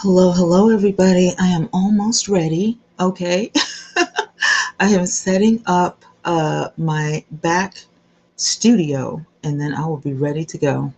Hello, hello, everybody. I am almost ready. Okay. I am setting up my back studio and then I will be ready to go.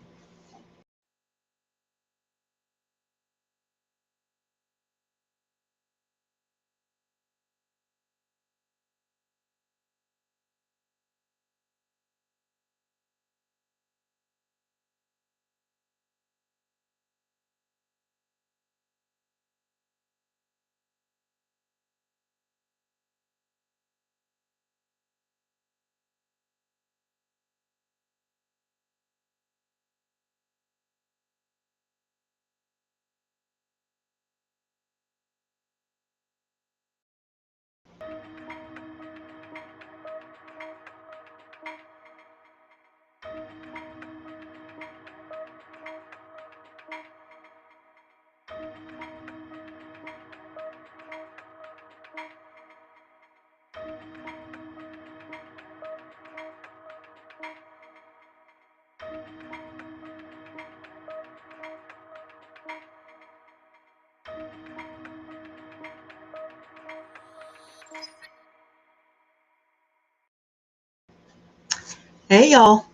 Hey, y'all.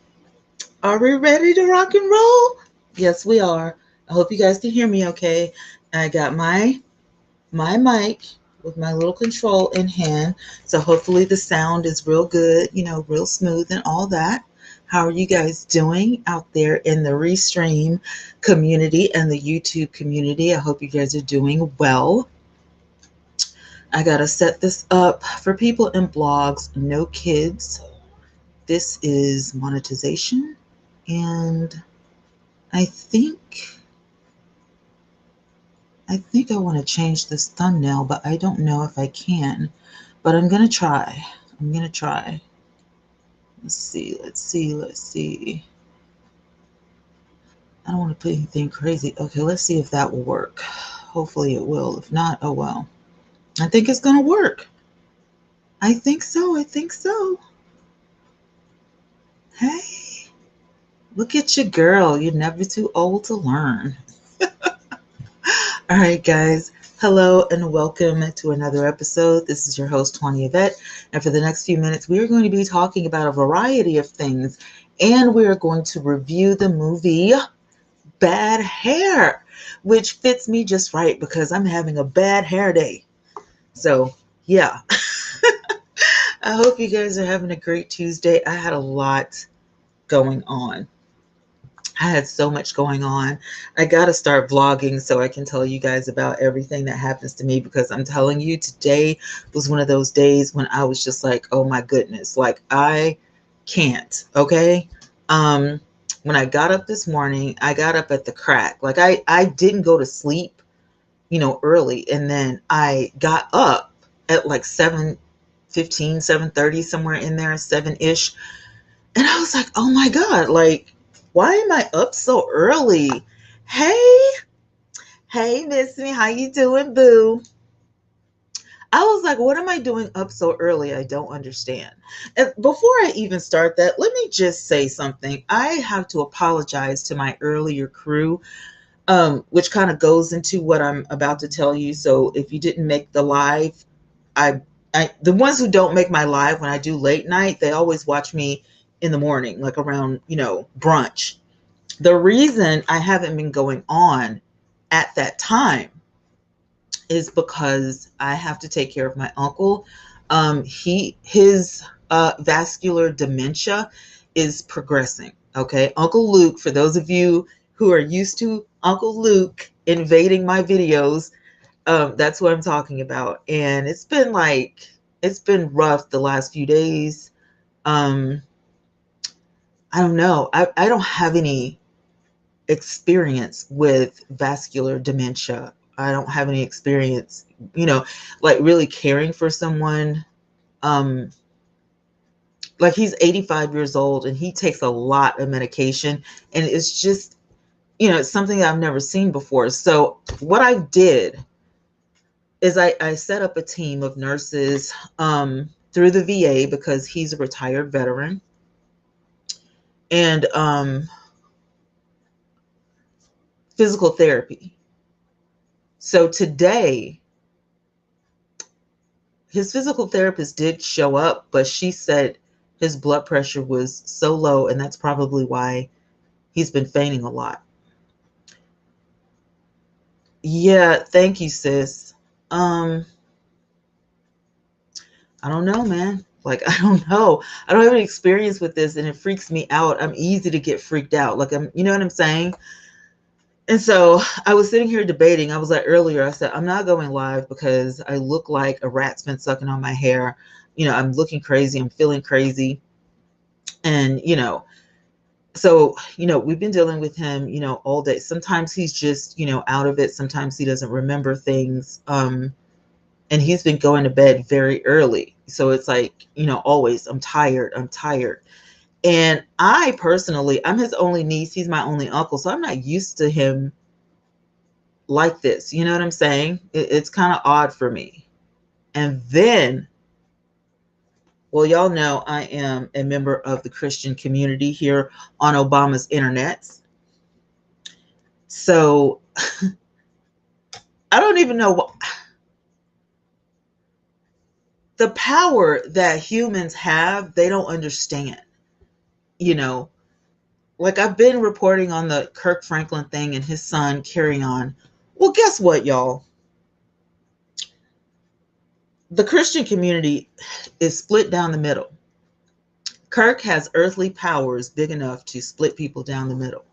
Are we ready to rock and roll? Yes, we are. I hope you guys can hear me okay. I got my mic with my little control in hand. So hopefully the sound is real good, real smooth and all that. How are you guys doing out there in the Restream community and the YouTube community? I hope you guys are doing well. I got to set this up for people in blogs, no kids. This is monetization. And I think I want to change this thumbnail, but I don't know if I can. But I'm going to try. I'm going to try. Let's see. I don't want to put anything crazy. Okay, let's see if that will work. Hopefully it will. If not, oh well. I think it's going to work. I think so. I think so. Hey, look at you, girl. You're never too old to learn. All right, guys. Hello and welcome to another episode. This is your host, Tawny Yvette. And for the next few minutes, we are going to be talking about a variety of things. And we are going to review the movie Bad Hair, which fits me just right because I'm having a bad hair day. So, yeah. I hope you guys are having a great Tuesday. I had a lot going on. I had so much going on. I got to start vlogging so I can tell you guys about everything that happens to me because I'm telling you, today was one of those days when I was just like, oh my goodness, like I can't, okay? When I got up this morning, I got up at the crack. Like I didn't go to sleep, early. And then I got up at like 7:15, 7:30, somewhere in there, 7-ish. And I was like, oh my God, like, why am I up so early? Hey, hey, Miss Me, how you doing, boo? I was like, what am I doing up so early? I don't understand. And before I even start that, let me just say something. I have to apologize to my earlier crew, which kind of goes into what I'm about to tell you. So if you didn't make the live, I, the ones who don't make my live when I do late night, they always watch me in the morning, like around, brunch. The reason I haven't been going on at that time is because I have to take care of my uncle. His vascular dementia is progressing. Okay, Uncle Luke. For those of you who are used to Uncle Luke invading my videos, that's what I'm talking about. And it's been rough the last few days. Um, I don't know. I don't have any experience with vascular dementia. I don't have any experience, like really caring for someone. Um, like he's 85 years old and he takes a lot of medication, and it's just, it's something that I've never seen before. So what I did is I set up a team of nurses through the VA because he's a retired veteran. And physical therapy. So today, his physical therapist did show up, but she said his blood pressure was so low, and that's probably why he's been fainting a lot. Yeah, thank you, sis. Um, I don't know, man. Like, I don't know. I don't have any experience with this, and it freaks me out. I'm easy to get freaked out. Like, you know what I'm saying? And so I was sitting here debating. I was like earlier, I said, I'm not going live because I look like a rat's been sucking on my hair. I'm looking crazy. I'm feeling crazy. And, so, we've been dealing with him, all day. Sometimes he's just, out of it. Sometimes he doesn't remember things. And he's been going to bed very early. So it's like, always, I'm tired. I'm tired. And I personally, I'm his only niece. He's my only uncle. So I'm not used to him like this. You know what I'm saying? It's kind of odd for me. And then, well, y'all know I am a member of the Christian community here on Obama's internet. So I don't even know what the power that humans have, they don't understand. You know, like I've been reporting on the Kirk Franklin thing and his son Carry On. Well, guess what, y'all? The Christian community is split down the middle. Kirk has earthly powers big enough to split people down the middle.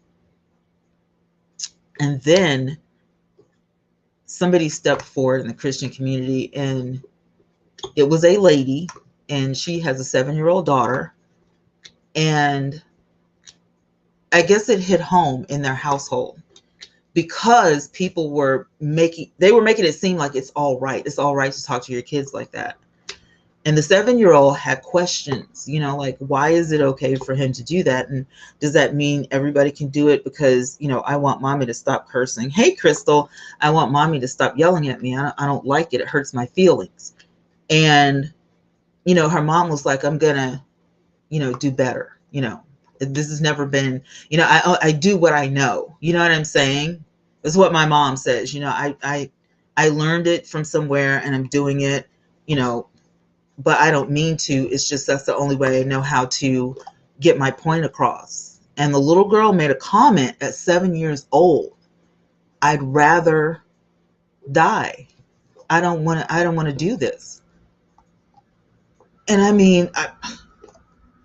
And then somebody stepped forward in the Christian community, and it was a lady, and she has a 7-year-old daughter. And I guess it hit home in their household because people were making it seem like it's all right. It's all right to talk to your kids like that. And the 7-year-old had questions, like, why is it okay for him to do that? And does that mean everybody can do it? Because, I want mommy to stop cursing. Hey, Crystal, I want mommy to stop yelling at me. I don't like it. It hurts my feelings. And, her mom was like, I'm going to, do better. This has never been, I do what I know. You know what I'm saying? That's what my mom says. I learned it from somewhere and I'm doing it, but I don't mean to. It's just that's the only way I know how to get my point across. And the little girl made a comment at 7 years old. I'd rather die. I don't want to do this. And I mean,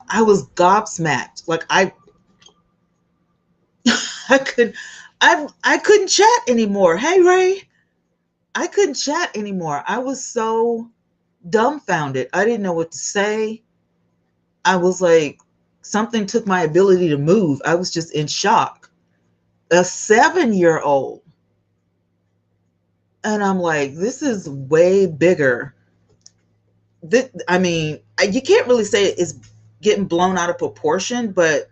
I was gobsmacked. Like I couldn't chat anymore. Hey, Ray, I couldn't chat anymore. I was so dumbfounded. I didn't know what to say. I was like, something took my ability to move. I was just in shock. A 7-year-old. And I'm like, this is way bigger. I mean, you can't really say it's getting blown out of proportion, but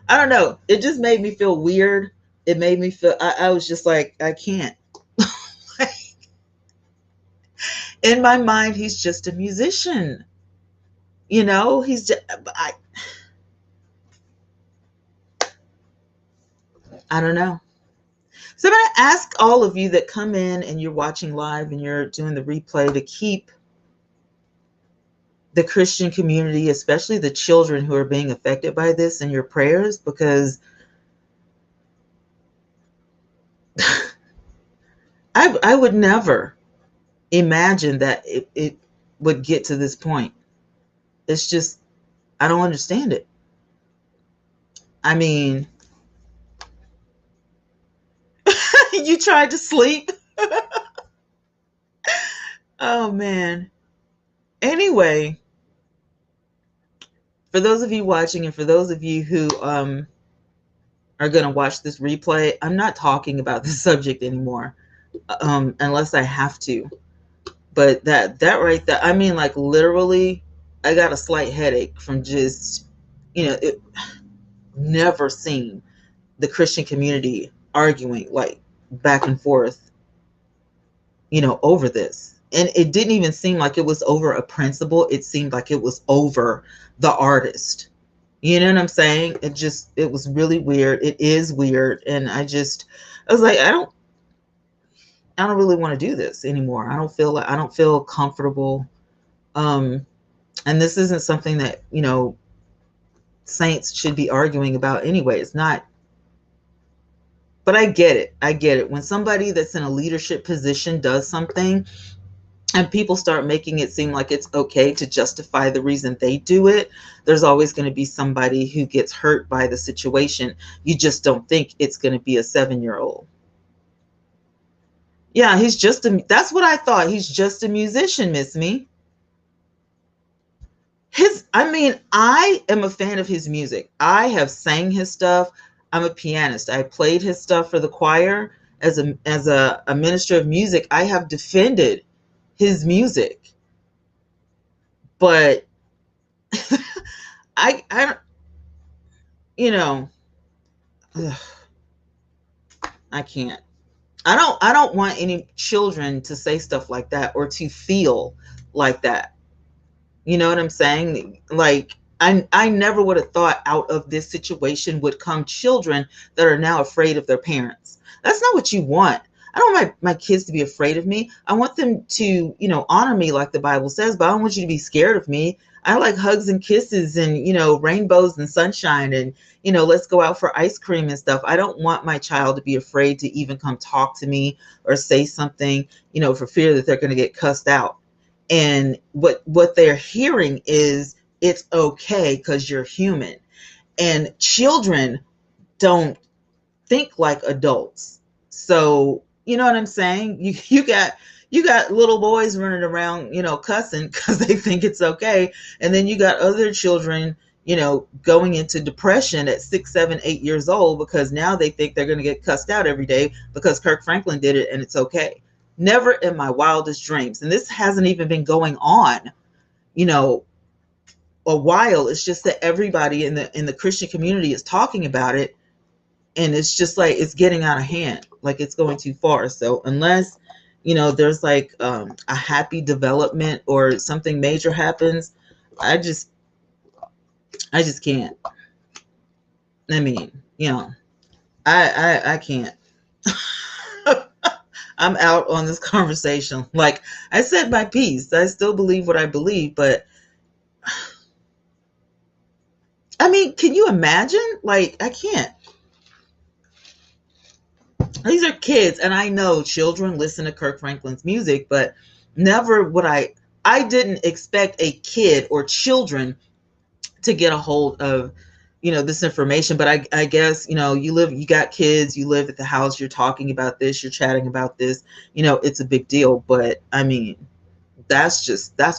I don't know. It just made me feel weird. It made me feel, I was just like, I can't. In my mind, he's just a musician. He's just, I don't know. So I'm going to ask all of you that come in and you're watching live and you're doing the replay to keep the Christian community, especially the children who are being affected by this, in your prayers, because I would never imagine that it would get to this point. It's just, I don't understand it. I mean, you tried to sleep? Oh, man. Anyway, for those of you watching and for those of you who are going to watch this replay, I'm not talking about this subject anymore unless I have to. But that right there, I mean, like literally, I got a slight headache from just, never seen the Christian community arguing like back and forth, over this. And it didn't even seem like it was over a principle. It seemed like it was over the artist. You know what I'm saying? It was really weird. It is weird. And I was like, I don't really want to do this anymore. I don't feel comfortable. Um, and this isn't something that, saints should be arguing about anyway. It's not, but I get it. I get it. When somebody that's in a leadership position does something and people start making it seem like it's okay to justify the reason they do it, there's always going to be somebody who gets hurt by the situation. You just don't think it's going to be a 7-year-old. Yeah, that's what I thought. He's just a musician, Miss Me. I am a fan of his music. I have sang his stuff. I'm a pianist. I played his stuff for the choir as a minister of music. I have defended his music, but I you know, ugh, I can't. I don't want any children to say stuff like that or to feel like that. You know what I'm saying? Like, I never would have thought out of this situation would come children that are now afraid of their parents. That's not what you want. I don't want my kids to be afraid of me. I want them to, honor me like the Bible says, but I don't want you to be scared of me. I like hugs and kisses and, rainbows and sunshine and, let's go out for ice cream and stuff. I don't want my child to be afraid to even come talk to me or say something, for fear that they're going to get cussed out. And what they're hearing is it's okay because you're human. And children don't think like adults. So, you know what I'm saying? You got little boys running around, cussing because they think it's okay. And then you got other children, going into depression at 6, 7, 8 years old because now they think they're going to get cussed out every day because Kirk Franklin did it and it's okay. Never in my wildest dreams. And this hasn't even been going on, a while. It's just that everybody in the Christian community is talking about it, and it's just like it's getting out of hand, like it's going too far. So unless there's like a happy development or something major happens, I just can't. I mean, I can't. I'm out on this conversation. Like, I said my piece. I still believe what I believe, but I mean, can you imagine? Like, I can't. These are kids, and I know children listen to Kirk Franklin's music, but never would I didn't expect a kid or children to get a hold of, this information. But I guess, you got kids, you live at the house, you're talking about this, you're chatting about this, it's a big deal. But I mean, that's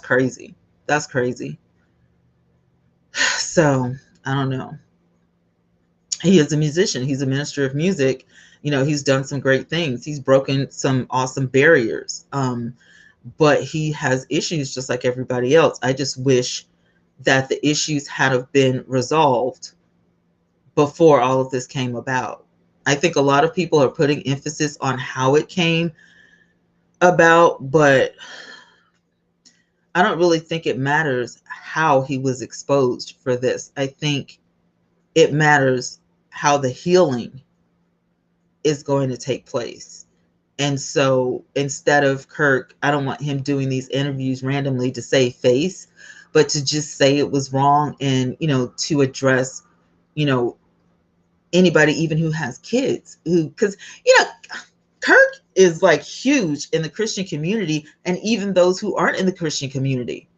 crazy. That's crazy. So I don't know. He is a musician. He's a minister of music. He's done some great things. He's broken some awesome barriers. But he has issues just like everybody else. I just wish that the issues had have been resolved before all of this came about. I think a lot of people are putting emphasis on how it came about, but I don't really think it matters how he was exposed for this. I think it matters how the healing is going to take place. And so instead of Kirk, I don't want him doing these interviews randomly to save face, but to just say it was wrong and, to address, anybody even who has kids because, Kirk is like huge in the Christian community and even those who aren't in the Christian community.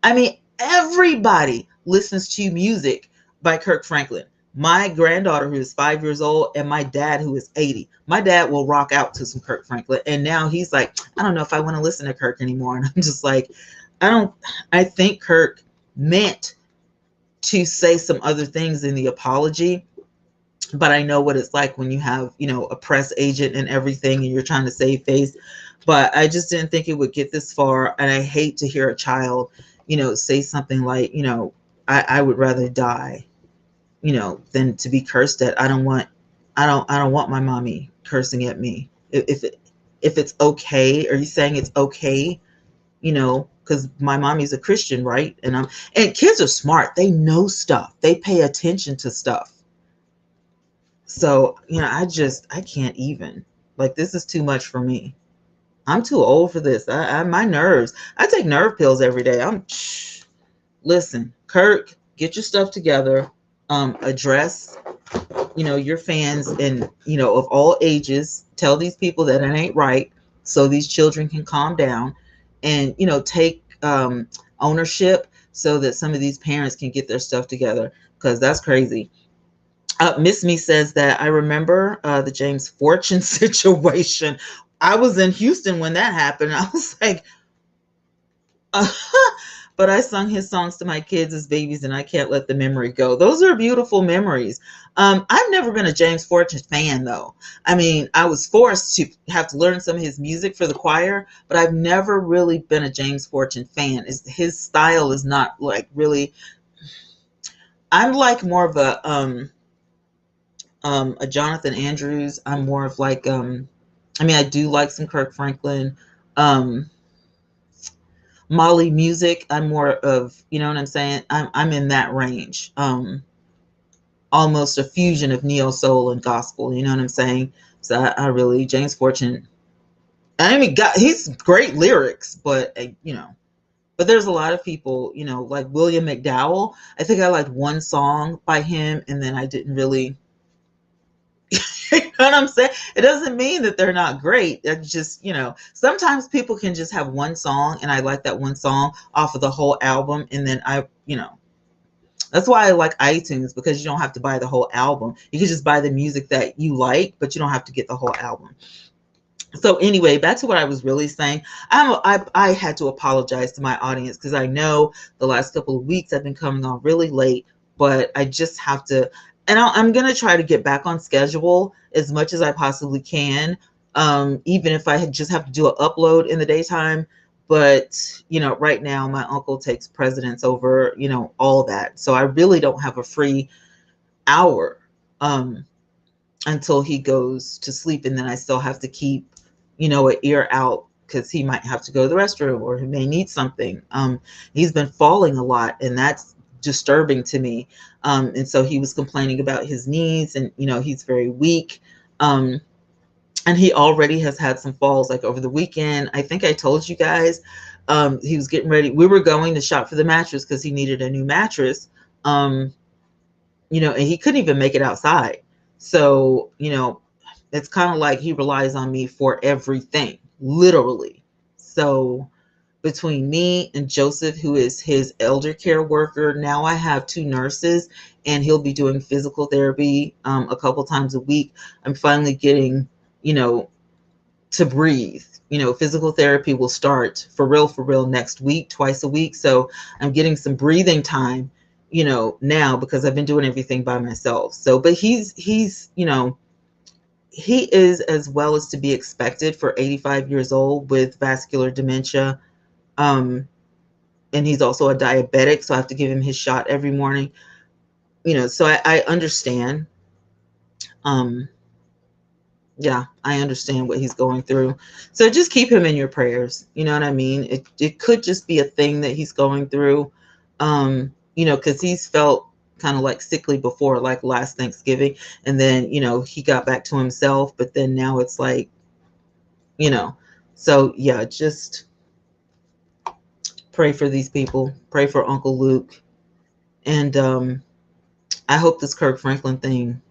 I mean, everybody listens to music by Kirk Franklin. My granddaughter, who is 5 years old, and my dad, who is 80. My dad will rock out to some Kirk Franklin. And now he's like, I don't know if I want to listen to Kirk anymore. And I'm just like, I think Kirk meant to say some other things in the apology. But I know what it's like when you have, a press agent and everything, and you're trying to save face. But I just didn't think it would get this far. And I hate to hear a child, say something like, I would rather die, than to be cursed at. I don't want my mommy cursing at me. If it's okay, are you saying it's okay, because my mommy's a Christian, right? And kids are smart. They know stuff. They pay attention to stuff. So, I can't even. Like, this is too much for me. I'm too old for this. My nerves. I take nerve pills every day. Listen, Kirk, get your stuff together. Address, your fans and, of all ages. Tell these people that it ain't right, so these children can calm down and, take ownership so that some of these parents can get their stuff together, because that's crazy. Miss Me says that I remember the James Fortune situation. I was in Houston when that happened. I was like, but I sung his songs to my kids as babies, and I can't let the memory go. Those are beautiful memories. I've never been a James Fortune fan, though. I mean, I was forced to have to learn some of his music for the choir, but I've never really been a James Fortune fan. His style is not like really. I'm like more of a Jonathan Andrews. I'm more of like I do like some Kirk Franklin. Molly music, I'm more of, you know what I'm saying? I'm in that range. Almost a fusion of neo soul and gospel, you know what I'm saying? So I really, James Fortune, he's great lyrics, but but there's a lot of people, like William McDowell. I think I liked one song by him, and then I didn't really. You know what I'm saying? It doesn't mean that they're not great. It's just, sometimes people can just have one song, and I like that one song off of the whole album. And then that's why I like iTunes, because you don't have to buy the whole album. You can just buy the music that you like, but you don't have to get the whole album. So anyway, back to what I was really saying. I had to apologize to my audience, because I know the last couple of weeks I've been coming on really late, but I just have to. And I'm going to try to get back on schedule as much as I possibly can, even if I just have to do an upload in the daytime. But, right now my uncle takes precedence over, all that. So I really don't have a free hour until he goes to sleep. And then I still have to keep, an ear out, because he might have to go to the restroom, or he may need something. He's been falling a lot, and that's disturbing to me. And so he was complaining about his knees, and he's very weak, and he already has had some falls, like over the weekend. I think I told you guys, he was getting ready. We were going to shop for the mattress because he needed a new mattress, and he couldn't even make it outside. So it's kind of like he relies on me for everything, literally. So between me and Joseph, who is his elder care worker, now I have 2 nurses, and he'll be doing physical therapy a couple times a week. I'm finally getting, to breathe. Physical therapy will start for real next week, twice a week. So I'm getting some breathing time, now, because I've been doing everything by myself. So, but he's, he is as well as to be expected for 85 years old with vascular dementia. And he's also a diabetic, so I have to give him his shot every morning. So I understand. Yeah, I understand what he's going through. So just keep him in your prayers. You know what I mean? It could just be a thing that he's going through. Because he's felt kind of like sickly before, like last Thanksgiving. And then, he got back to himself, but then now it's like, so yeah, just pray for these people. Pray for Uncle Luke. And I hope this Kirk Franklin thing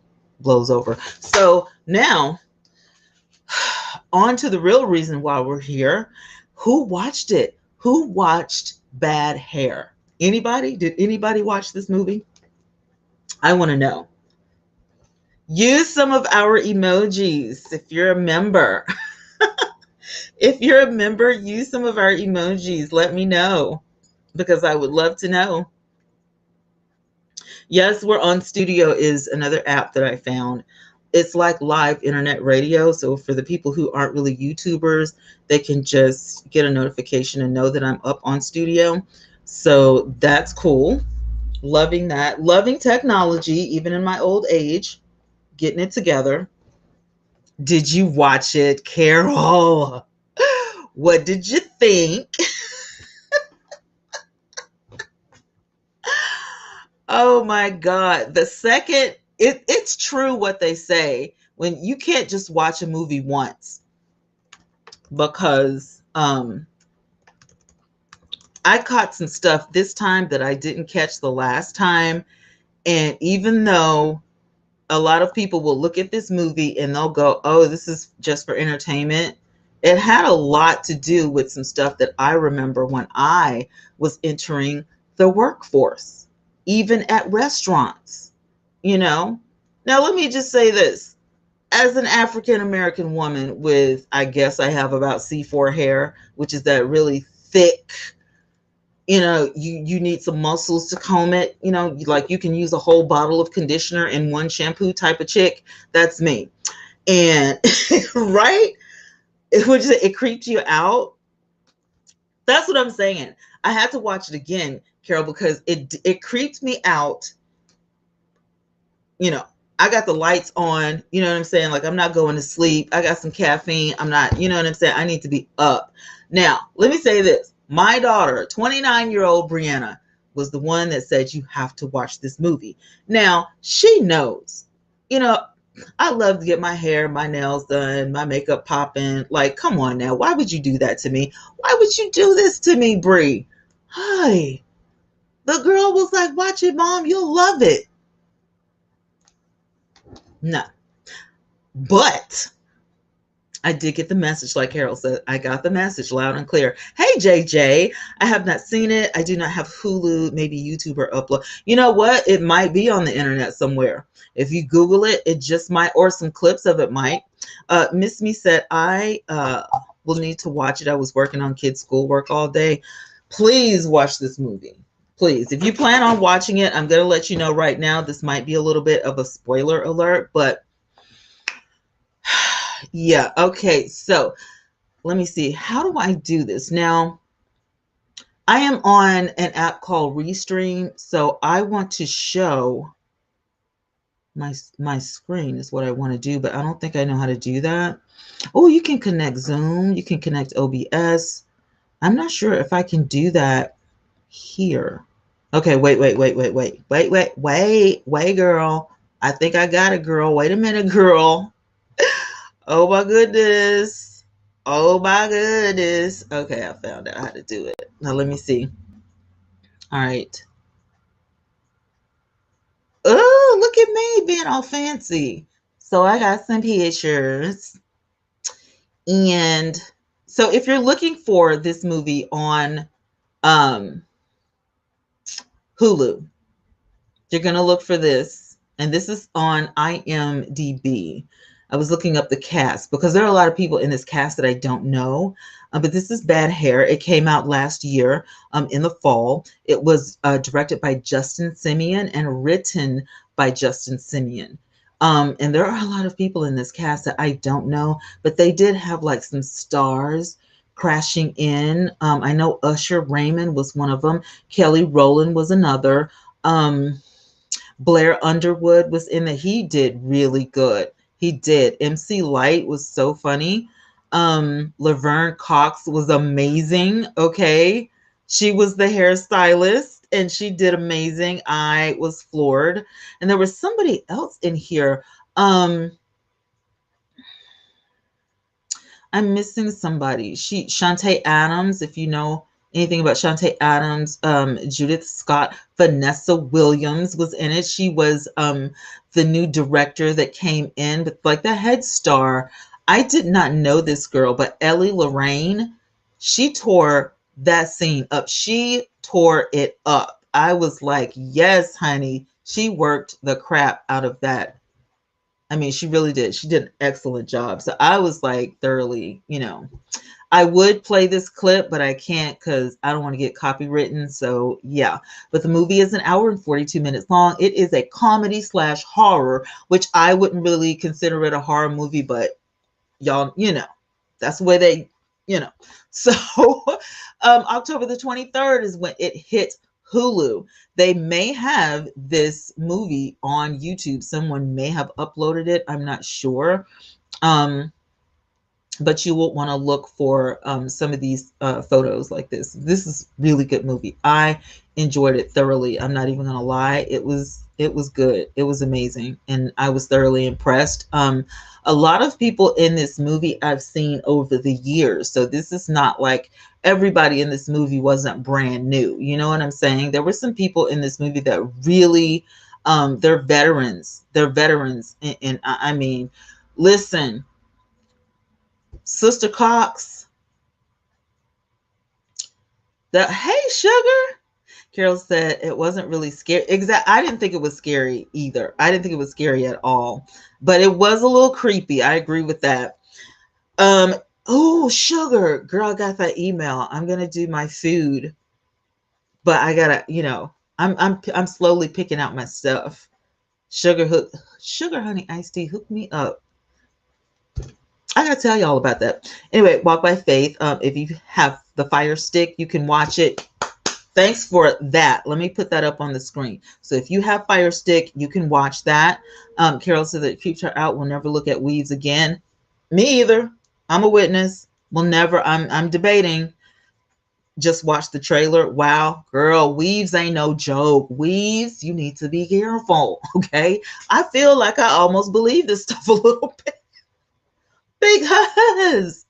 blows over. So now, on to the real reason why we're here. Who watched it? Who watched Bad Hair? Anybody? Did anybody watch this movie? I want to know. Use some of our emojis if you're a member. If you're a member, use some of our emojis. Let me know, because I would love to know. Yes, We're on Studio is another app that I found. It's like live internet radio. So for the people who aren't really YouTubers, they can just get a notification and know that I'm up on Studio. So that's cool. Loving that. Loving technology, even in my old age, getting it together. Did you watch it, Carol? What did you think? Oh my God. The second, it's true what they say when you can't just watch a movie once because I caught some stuff this time that I didn't catch the last time. And even though a lot of people will look at this movie and they'll go, oh, this is just for entertainment, it had a lot to do with some stuff that I remember when I was entering the workforce, even at restaurants, you know? Now, let me just say this. As an African American woman with, I guess I have about C4 hair, which is that really thick, you need some muscles to comb it, like you can use a whole bottle of conditioner in one shampoo type of chick. That's me. And right, it creeps you out. That's what I'm saying. I had to watch it again, Carol, because it creeped me out. you know I got the lights on, you know what I'm saying? Like, I'm not going to sleep. I got some caffeine. I'm not, you know what I'm saying? I need to be up. Now, let me say this. My daughter, 29-year-old Brianna, was the one that said, you have to watch this movie. Now, she knows, you know, I love to get my hair, my nails done, my makeup popping. Like, come on now. Why would you do that to me? Why would you do this to me, Brie? Hi. The girl was like, watch it, Mom. You'll love it. No. But I did get the message, like Carol said. I got the message loud and clear. Hey, JJ, I have not seen it. I do not have Hulu, maybe YouTube or Upload. You know what? It might be on the internet somewhere. If you Google it, it just might, or some clips of it might. Miss Me said, I will need to watch it. I was working on kids' schoolwork all day. Please watch this movie. Please. If you plan on watching it, I'm going to let you know right now, this might be a little bit of a spoiler alert, but yeah. Okay. So let me see. How do I do this? Now, I am on an app called Restream. So I want to show my screen is what I want to do, but I don't think I know how to do that. Oh, you can connect Zoom. You can connect OBS. I'm not sure if I can do that here. Okay. Wait, girl. I think I got it, girl. Wait a minute, girl. Oh my goodness. Oh my goodness. Okay, I found out how to do it. Now let me see. All right. Oh, look at me being all fancy. So I got some pictures. And so if you're looking for this movie on um Hulu, you're going to look for this. And this is on IMDb. I was looking up the cast because there are a lot of people in this cast that I don't know. But this is Bad Hair. It came out last year in the fall. It was directed by Justin Simien and written by Justin Simien. And there are a lot of people in this cast that I don't know, but they did have like some stars crashing in. I know Usher Raymond was one of them. Kelly Rowland was another. Blair Underwood was in it. He did really good. He did. MC Light was so funny. Laverne Cox was amazing. Okay. She was the hairstylist and she did amazing. I was floored. And there was somebody else in here. I'm missing somebody. Shantae Adams, if you know anything about Shantae Adams, Judith Scott, Vanessa Williams was in it. She was the new director that came in, but like the head star. I did not know this girl, but Ellie Lorraine, she tore that scene up. She tore it up. I was like, yes, honey. She worked the crap out of that. I mean, she really did. She did an excellent job. So I was like thoroughly, I would play this clip, but I can't because I don't want to get copywritten. So yeah, but the movie is an hour and 42 minutes long. It is a comedy / horror, which I wouldn't really consider it a horror movie, but y'all, that's the way they, you know. So October the 23rd is when it hit Hulu. They may have this movie on YouTube. Someone may have uploaded it. I'm not sure. But you will want to look for some of these photos like this. This is really good movie. I enjoyed it thoroughly. I'm not even gonna lie. It was good. It was amazing, and I was thoroughly impressed. A lot of people in this movie I've seen over the years, so this is not like everybody in this movie wasn't brand new. You know what I'm saying? There were some people in this movie that really, they're veterans. They're veterans, and I mean, listen, Sister Cox. Hey, sugar. Carol said it wasn't really scary. I didn't think it was scary either. I didn't think it was scary at all, but it was a little creepy. I agree with that. Um, oh, sugar, girl, I got that email. I'm gonna do my food, but I gotta, I'm slowly picking out my stuff. Sugar honey iced tea, hook me up. I gotta tell y'all about that. Anyway, Walk by Faith. If you have the Fire Stick, you can watch it. Thanks for that. Let me put that up on the screen. So if you have Fire Stick, you can watch that. Carol said that it creeps her out. We'll never look at weaves again. Me either. I'm a witness. We'll never. I'm debating. Just watch the trailer. Wow, girl, weaves ain't no joke. Weaves, you need to be careful. Okay. I feel like I almost believe this stuff a little bit because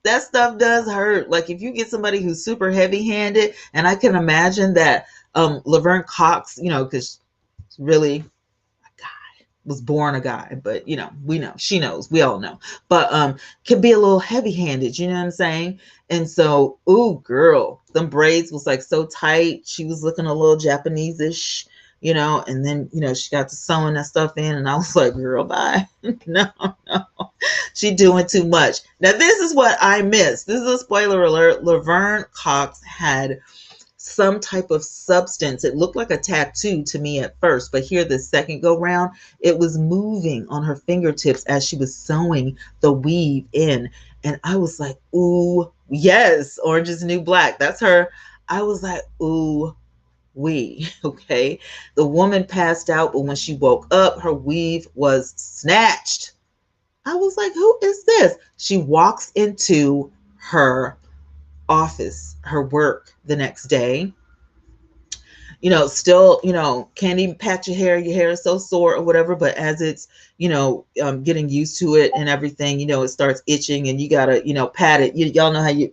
that stuff does hurt. Like if you get somebody who's super heavy-handed, and I can imagine that Laverne Cox, because really was born a guy, but we know, she knows, we all know, but can be a little heavy-handed, you know what I'm saying? And so, ooh, girl, them braids was like so tight. She was looking a little Japanese-ish, and then she got to sewing that stuff in, and I was like, girl, bye. No, she doing too much. Now this is what I missed. This is a spoiler alert. Laverne Cox had some type of substance. It looked like a tattoo to me at first, but here the second go round, it was moving on her fingertips as she was sewing the weave in. And I was like, ooh, yes, Orange is the New Black. That's her. I was like, ooh, okay. The woman passed out, but when she woke up, her weave was snatched. I was like, who is this? She walks into her office, her work the next day, still, can't even pat your hair is so sore or whatever, but as it's, getting used to it and everything, it starts itching and you gotta, pat it. Y'all know how you,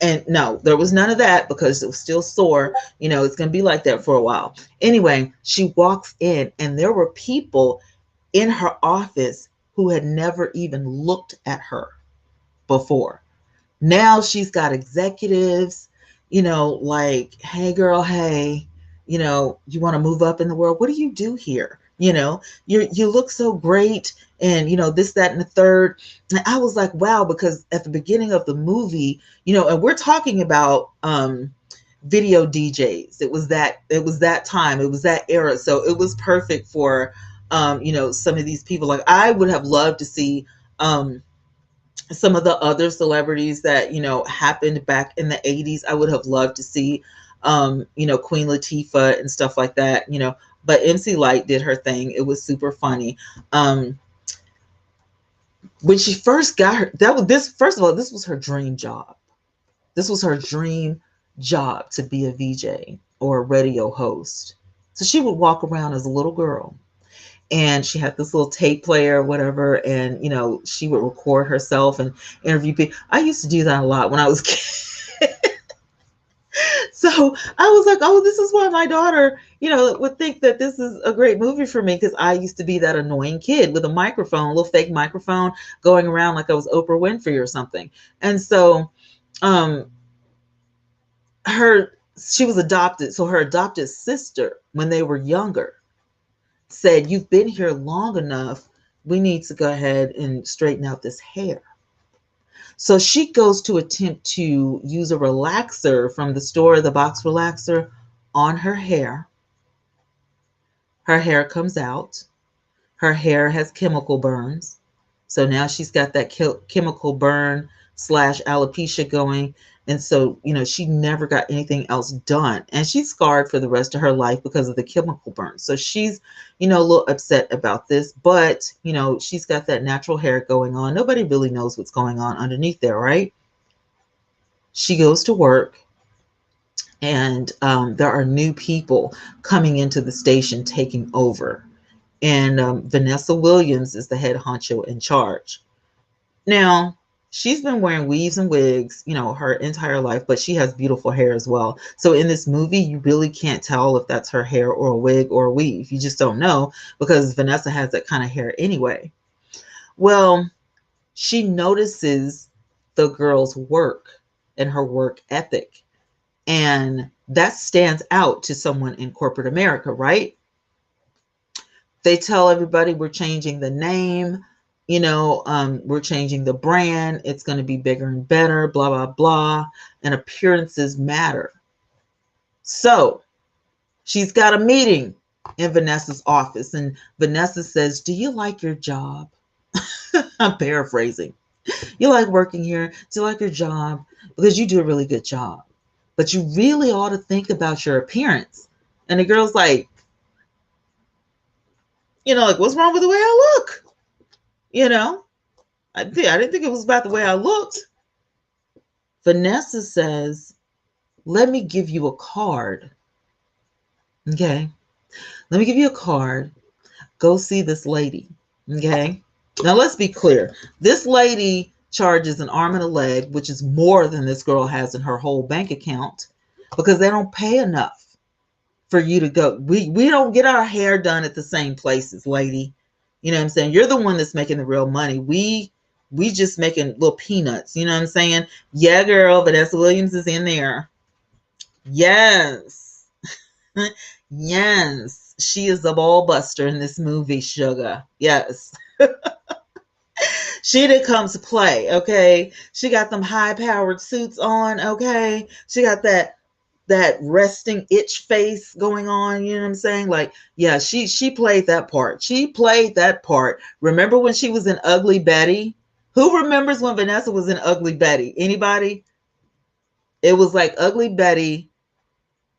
and no, there was none of that because it was still sore. It's going to be like that for a while. Anyway, she walks in and there were people in her office who had never even looked at her before. Now she's got executives, like, hey girl, hey, you want to move up in the world? What do you do here? You look so great, and this, that, and the third. And I was like, wow, because at the beginning of the movie, and we're talking about video DJs. It was that time, it was that era. So it was perfect for some of these people. Like I would have loved to see some of the other celebrities that happened back in the 80s. I would have loved to see Queen Latifah and stuff like that, but MC Light did her thing. It was super funny. When she first got her, first of all, this was her dream job. This was her dream job, to be a VJ or a radio host. So she would walk around as a little girl, and she had this little tape player or whatever, and she would record herself and interview people. I used to do that a lot when I was a kid. So I was like, oh, this is why my daughter would think that this is a great movie for me, because I used to be that annoying kid with a microphone, a little fake microphone, going around like I was Oprah Winfrey or something. And so she was adopted, so her adopted sister, when they were younger, said, you've been here long enough, we need to go ahead and straighten out this hair. So she goes to attempt to use a relaxer from the store, the box relaxer, on her hair. Her hair comes out. Her hair has chemical burns. So now she's got that chemical burn / alopecia going. And so, she never got anything else done. And she's scarred for the rest of her life because of the chemical burn. So she's, a little upset about this, but, she's got that natural hair going on. Nobody really knows what's going on underneath there, right? She goes to work, and there are new people coming into the station taking over. And Vanessa Williams is the head honcho in charge. Now, she's been wearing weaves and wigs, her entire life, but she has beautiful hair as well. So in this movie, you really can't tell if that's her hair or a wig or a weave. You just don't know because Vanessa has that kind of hair anyway. Well, she notices the girl's work and her work ethic. And that stands out to someone in corporate America, right? They tell everybody we're changing the name, we're changing the brand. It's going to be bigger and better, blah, blah, blah. And appearances matter. So she's got a meeting in Vanessa's office. And Vanessa says, do you like your job? I'm paraphrasing. You like working here? Do you like your job? Because you do a really good job. But you really ought to think about your appearance. And the girl's like, like, what's wrong with the way I look? I didn't think it was about the way I looked. Vanessa says, let me give you a card. Okay. Let me give you a card. Go see this lady. Okay. Now let's be clear. This lady charges an arm and a leg, which is more than this girl has in her whole bank account, because they don't pay enough for you to go. We don't get our hair done at the same places, lady. You know what I'm saying? You're the one that's making the real money. We just making little peanuts. You know what I'm saying? Yeah, girl, Vanessa Williams is in there. Yes. Yes. She is the ball buster in this movie, sugar. Yes. She did come to play, okay? She got them high-powered suits on, okay? She got that resting itch face going on, you know what I'm saying? Like, yeah, she played that part. She played that part. Remember when she was in Ugly Betty? Who remembers when Vanessa was in Ugly Betty? Anybody? It was like Ugly Betty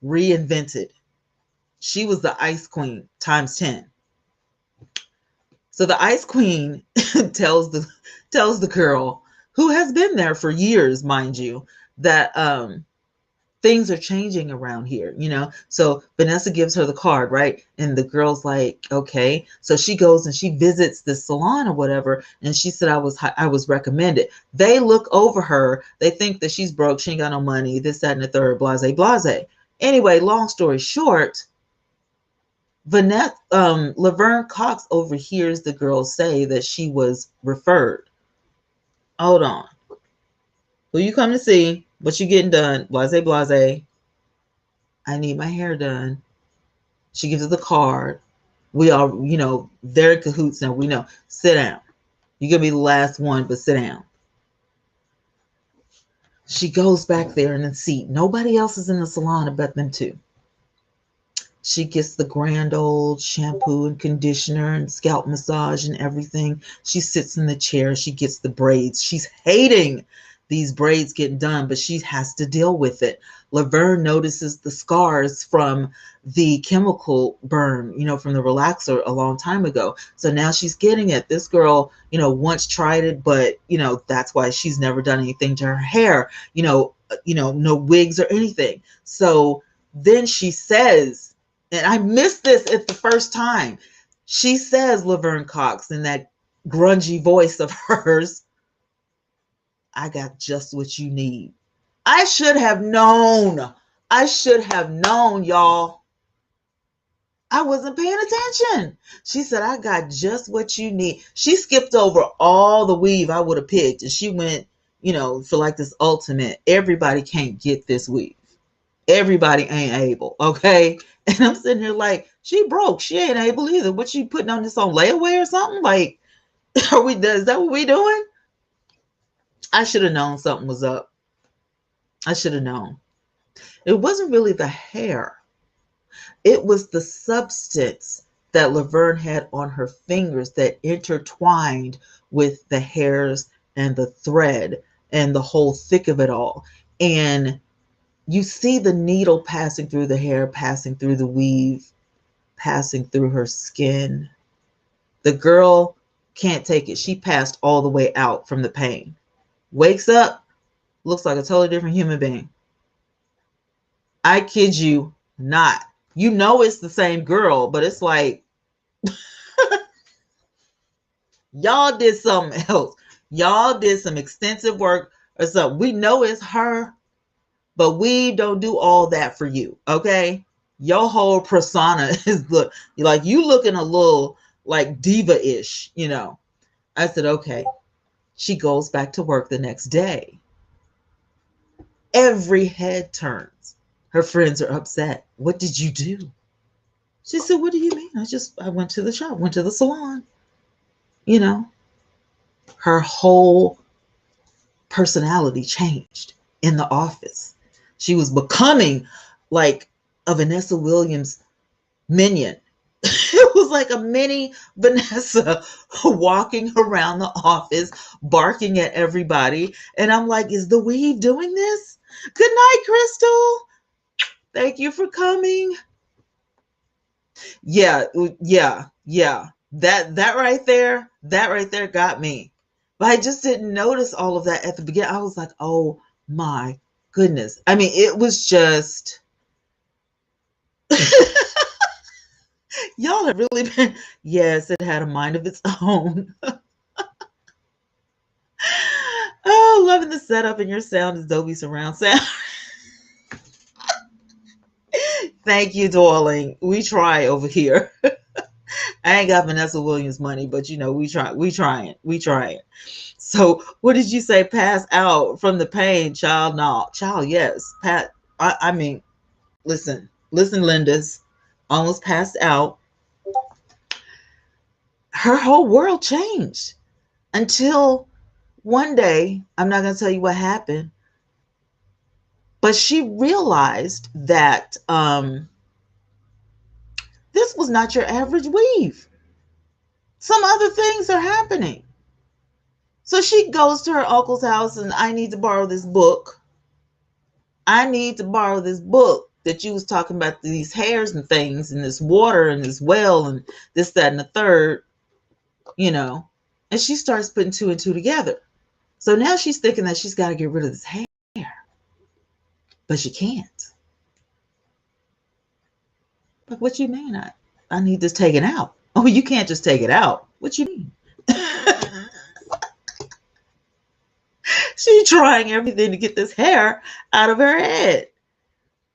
reinvented. She was the Ice Queen times 10. So the Ice Queen tells the girl, who has been there for years, mind you, that things are changing around here, So Vanessa gives her the card, right? And the girl's like, okay. So she goes and she visits the salon or whatever. And she said, I was recommended. They look over her. They think that she's broke. She ain't got no money. This, that, and the third, blase, blase. Anyway, long story short, Laverne Cox overhears the girl say that she was referred. Hold on. Who you come to see? What you getting done? Blase, blase. I need my hair done. She gives her the card. We all, they're in cahoots now. We know. Sit down. You're going to be the last one, but sit down. She goes back there in the seat. Nobody else is in the salon but them two. She gets the grand old shampoo and conditioner and scalp massage and everything. She sits in the chair. She gets the braids. She's hating these braids getting done, but she has to deal with it. Laverne notices the scars from the chemical burn, from the relaxer a long time ago. So now she's getting it. This girl, once tried it, but, that's why she's never done anything to her hair, no wigs or anything. So then she says, and I missed this at the first time. She says, Laverne Cox, in that grungy voice of hers, I got just what you need. I should have known, y'all. I wasn't paying attention. She said, I got just what you need. She skipped over all the weave I would have picked. And she went, for like this ultimate, everybody can't get this weave. Everybody ain't able, okay? And I'm sitting here like, she broke. She ain't able either. What, she putting on this on layaway or something? Like, is that what we doing? I should have known something was up. I should have known. It wasn't really the hair. It was the substance that Laverne had on her fingers that intertwined with the hairs and the thread and the whole thick of it all. And you see the needle passing through the hair, passing through the weave, passing through her skin. The girl can't take it. She passed all the way out from the pain. Wakes up, looks like a totally different human being. I kid you not. You know it's the same girl, but it's like y'all did something else. Y'all did some extensive work or something. We know it's her, but we don't do all that for you. Okay. Your whole persona is like you looking a little like diva-ish, you know. I said, okay. She goes back to work the next day. Every head turns. Her friends are upset. What did you do? She said, what do you mean? I went to the shop, went to the salon. You know, her whole personality changed in the office. She was becoming like a Vanessa Williams minion. It was like a mini Vanessa walking around the office, barking at everybody. And I'm like, is the weave doing this? Good night, Crystal. Thank you for coming. Yeah. That right there got me. But I just didn't notice all of that at the beginning. I was like, oh my goodness. I mean, it was just y'all have really been, yes, it had a mind of its own. Oh, loving the setup, and your sound is Dolby surround sound. Thank you, darling. We try over here. I ain't got Vanessa Williams money, but you know, we trying. So what did you say? Pass out from the pain, child? No, child, yes. I mean, listen, Linda's almost passed out. Her whole world changed until one day, I'm not going to tell you what happened, but she realized that this was not your average weave. Some other things are happening. So she goes to her uncle's house and I need to borrow this book. I need to borrow this book that you was talking about, these hairs and things and this water and this well and this, that, and the third, you know. And she starts putting two and two together. So now she's thinking that she's got to get rid of this hair. But she can't. Like, what you mean? I need this taken out. Oh, you can't just take it out. What you mean? She's trying everything to get this hair out of her head.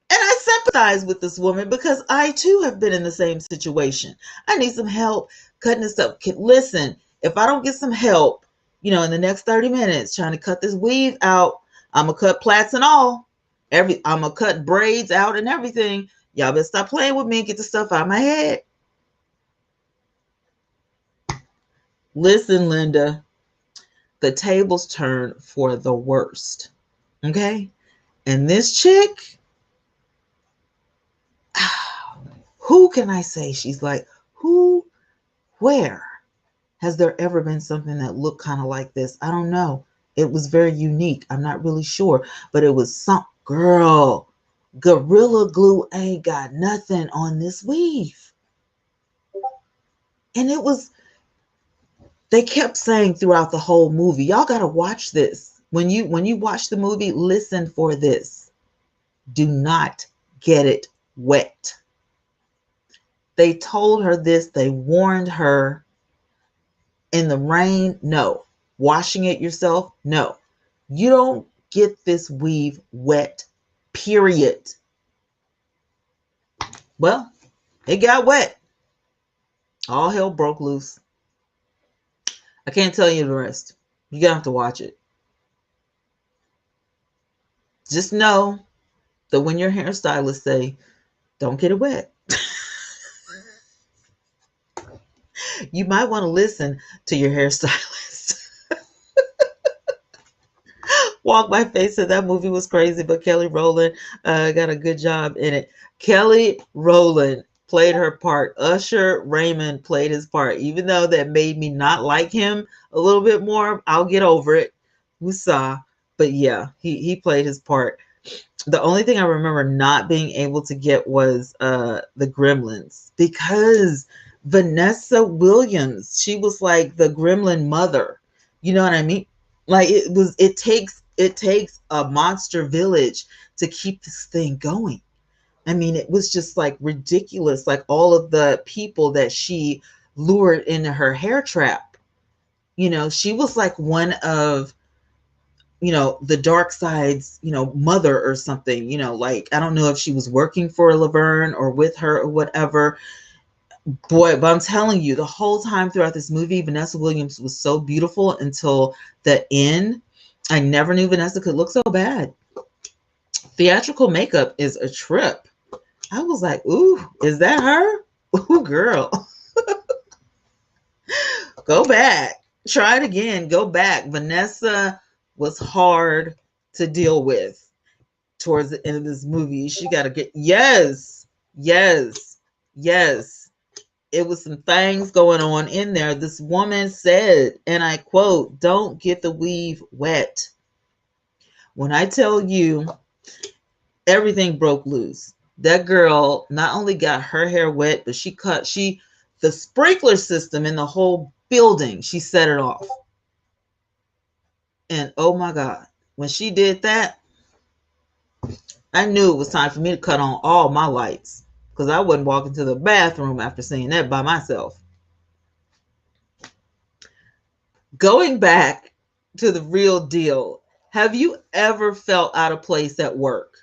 And I sympathize with this woman because I too have been in the same situation. I need some help cutting this up. Listen, if I don't get some help, you know, in the next 30 minutes trying to cut this weave out, I'm going to cut plaits and all. I'm going to cut braids out and everything. Y'all better stop playing with me and get the stuff out of my head. Listen, Linda, the tables turn for the worst. Okay? And this chick, who can I say she's like? Where has there ever been something that looked kind of like this? I don't know. It was very unique. I'm not really sure, but it was some girl. Gorilla Glue ain't got nothing on this weave. And they kept saying throughout the whole movie, y'all got to watch this. When you watch the movie, listen for this. Do not get it wet. They told her this. They warned her. In the rain, no. Washing it yourself, no. You don't get this weave wet, period. Well, it got wet. All hell broke loose. I can't tell you the rest. You're going to have to watch it. Just know that when your hairstylist say, don't get it wet, you might want to listen to your hairstylist. Walk by Faith said that movie was crazy, but Kelly Rowland got a good job in it. Kelly Rowland played her part. Usher Raymond played his part. Even though that made me not like him a little bit more, I'll get over it. Woosah. But yeah, he played his part. The only thing I remember not being able to get was the Gremlins, because Vanessa Williams, she was like the gremlin mother. You know what I mean? Like it takes It takes a monster village to keep this thing going. I mean, it was just like ridiculous, like all of the people that she lured into her hair trap. She was like one of, the dark side's, mother or something, like I don't know if she was working for Laverne or with her or whatever. Boy, but I'm telling you, the whole time throughout this movie, Vanessa Williams was so beautiful until the end. I never knew Vanessa could look so bad. Theatrical makeup is a trip. I was like, ooh, is that her? Ooh, girl. Go back. Try it again. Go back. Vanessa was hard to deal with towards the end of this movie. She got to get, yes, yes, yes. It was some things going on in there. This woman said, and I quote, "Don't get the weave wet." When I tell you everything broke loose, that girl not only got her hair wet, but the sprinkler system in the whole building, she set it off. And oh my God, when she did that, I knew it was time for me to cut on all my lights because I wouldn't walk into the bathroom after seeing that by myself. Going back to the real deal, have you ever felt out of place at work?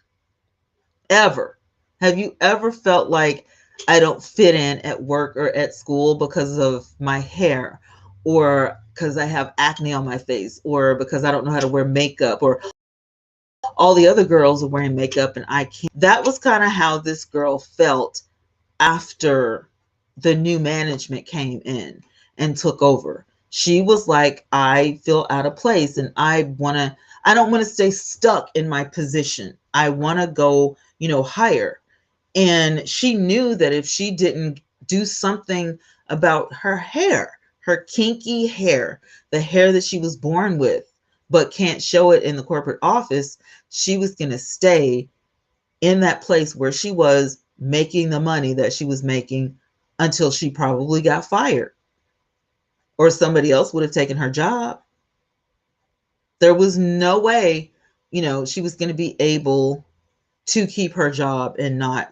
Ever? Have you ever felt like I don't fit in at work or at school because of my hair, or because I have acne on my face, or because I don't know how to wear makeup, or all the other girls are wearing makeup and I can't? That was kind of how this girl felt after the new management came in and took over. She was like, I feel out of place and I don't want to stay stuck in my position. I want to go, higher. And she knew that if she didn't do something about her hair, her kinky hair, the hair that she was born with, but can't show it in the corporate office, she was going to stay in that place where she was making the money that she was making until she probably got fired or somebody else would have taken her job. There was no way, she was going to be able to keep her job and not,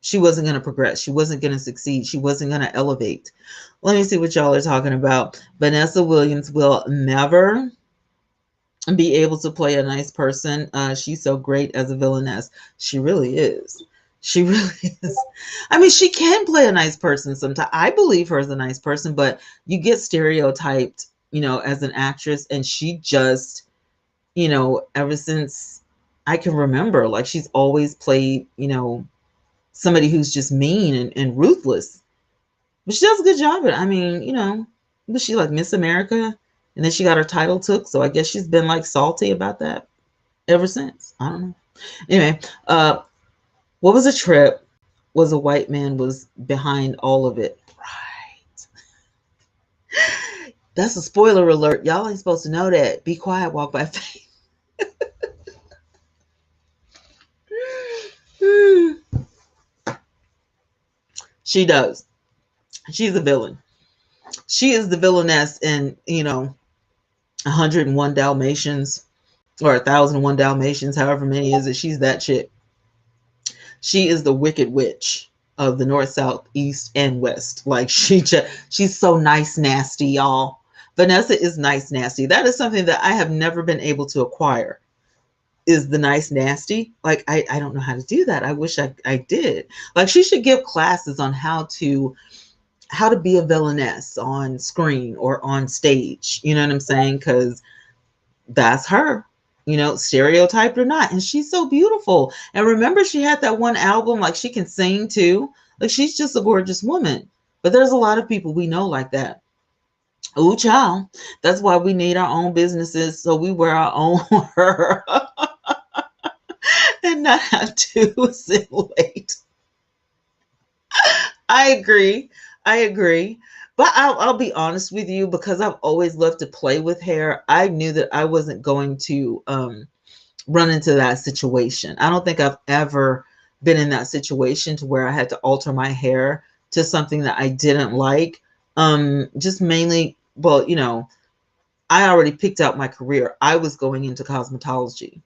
she wasn't going to progress. She wasn't going to succeed. She wasn't going to elevate. Let me see what y'all are talking about. Vanessa Williams will never be able to play a nice person. She's so great as a villainess. She really is. She really is. I mean, she can play a nice person sometimes. I believe her as a nice person, but you get stereotyped, as an actress. And she just, ever since I can remember, like she's always played, somebody who's just mean and ruthless. But she does a good job at it. I mean, was she like Miss America? And then she got her title took. So I guess she's been like salty about that ever since. I don't know. Anyway, what was a trip was a white man was behind all of it. Right. That's a spoiler alert. Y'all ain't supposed to know that. Be quiet, walk by faith. She does. She's a villain. She is the villainess in, 101 Dalmatians or 1001 Dalmatians, however many is it. She's that chick. She is the wicked witch of the north, south, east, and west. Like she's so nice, nasty, y'all. Vanessa is nice, nasty. That is something that I have never been able to acquire. Is the nice, nasty. Like I don't know how to do that. I wish I did. Like she should give classes on how to be a villainess on screen or on stage. You know what I'm saying? Because that's her. Stereotyped or not. And she's so beautiful. And remember, she had that one album, like she can sing too. Like she's just a gorgeous woman. But there's a lot of people we know like that. Ooh, child. That's why we need our own businesses so we wear our own her and not have to assimilate. I agree. But I'll be honest with you, because I've always loved to play with hair. I knew that I wasn't going to run into that situation. I don't think I've ever been in that situation to where I had to alter my hair to something that I didn't like. Just mainly, well, I already picked out my career. I was going into cosmetology.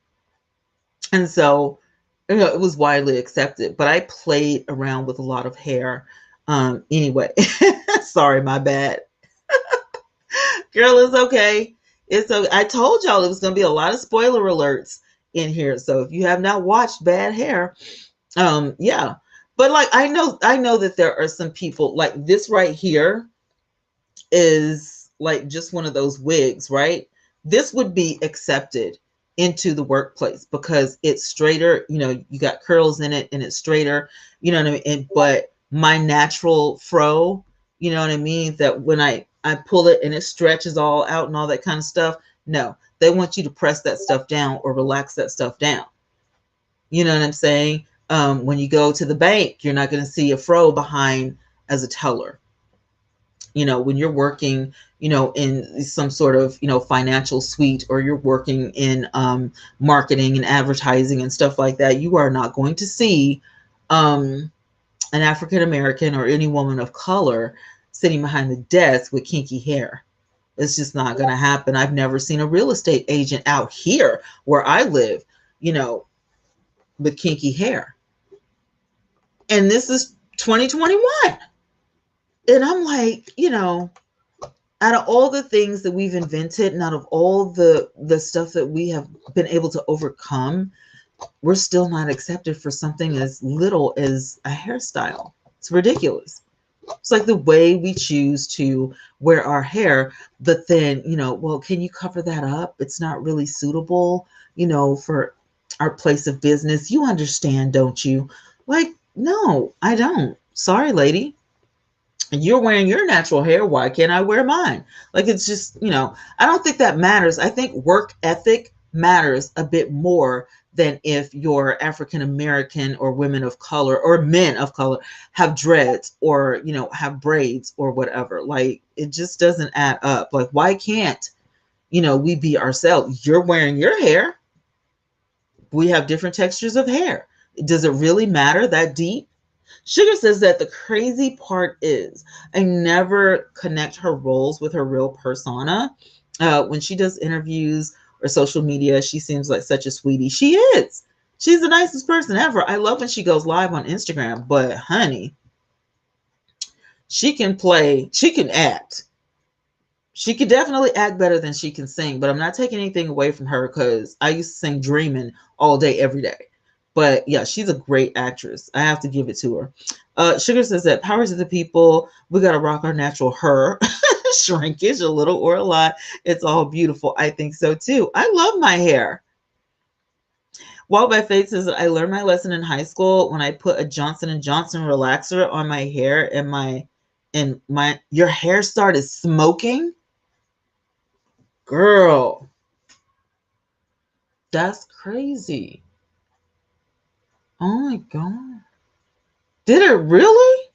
And so, it was widely accepted, but I played around with a lot of hair. Anyway, sorry, my bad. Girl, it's okay. It's okay. I told y'all it was going to be a lot of spoiler alerts in here. So if you have not watched Bad Hair, yeah. But like I know that there are some people like this right here is like just one of those wigs, right? This would be accepted into the workplace because it's straighter, you got curls in it and it's straighter, you know what I mean? But my natural fro, you know what I mean? That when I pull it and it stretches all out and all that kind of stuff. No, they want you to press that stuff down or relax that stuff down. You know what I'm saying? When you go to the bank, you're not going to see a fro behind as a teller. When you're working, in some sort of, financial suite, or you're working in marketing and advertising and stuff like that, you are not going to see an African American or any woman of color sitting behind the desk with kinky hair. It's just not going to happen. I've never seen a real estate agent out here where I live, with kinky hair. And this is 2021. And I'm like, out of all the things that we've invented and out of all the stuff that we have been able to overcome, we're still not accepted for something as little as a hairstyle. It's ridiculous. It's like the way we choose to wear our hair, but then, well, can you cover that up? It's not really suitable, for our place of business. You understand, don't you? Like, no, I don't. Sorry, lady. You're wearing your natural hair. Why can't I wear mine? Like, it's just, I don't think that matters. I think work ethic matters a bit more than if you're African American or women of color or men of color have dreads or, have braids or whatever. Like, it just doesn't add up. Like, why can't, we be ourselves? You're wearing your hair. We have different textures of hair. Does it really matter that deep? Sugar says that the crazy part is I never connect her roles with her real persona. When she does interviews or social media, she seems like such a sweetie. She is. She's the nicest person ever. I love when she goes live on Instagram, but honey, she can play, she can act. She could definitely act better than she can sing, but I'm not taking anything away from her because I used to sing Dreaming all day, every day. But yeah, she's a great actress. I have to give it to her. Sugar says that power to the people. We got to rock our natural her. Shrinkage, a little or a lot. It's all beautiful. I think so too. I love my hair. Wild by Faith says that I learned my lesson in high school when I put a Johnson & Johnson relaxer on my hair and your hair started smoking. Girl, that's crazy. Oh my God. Did it really?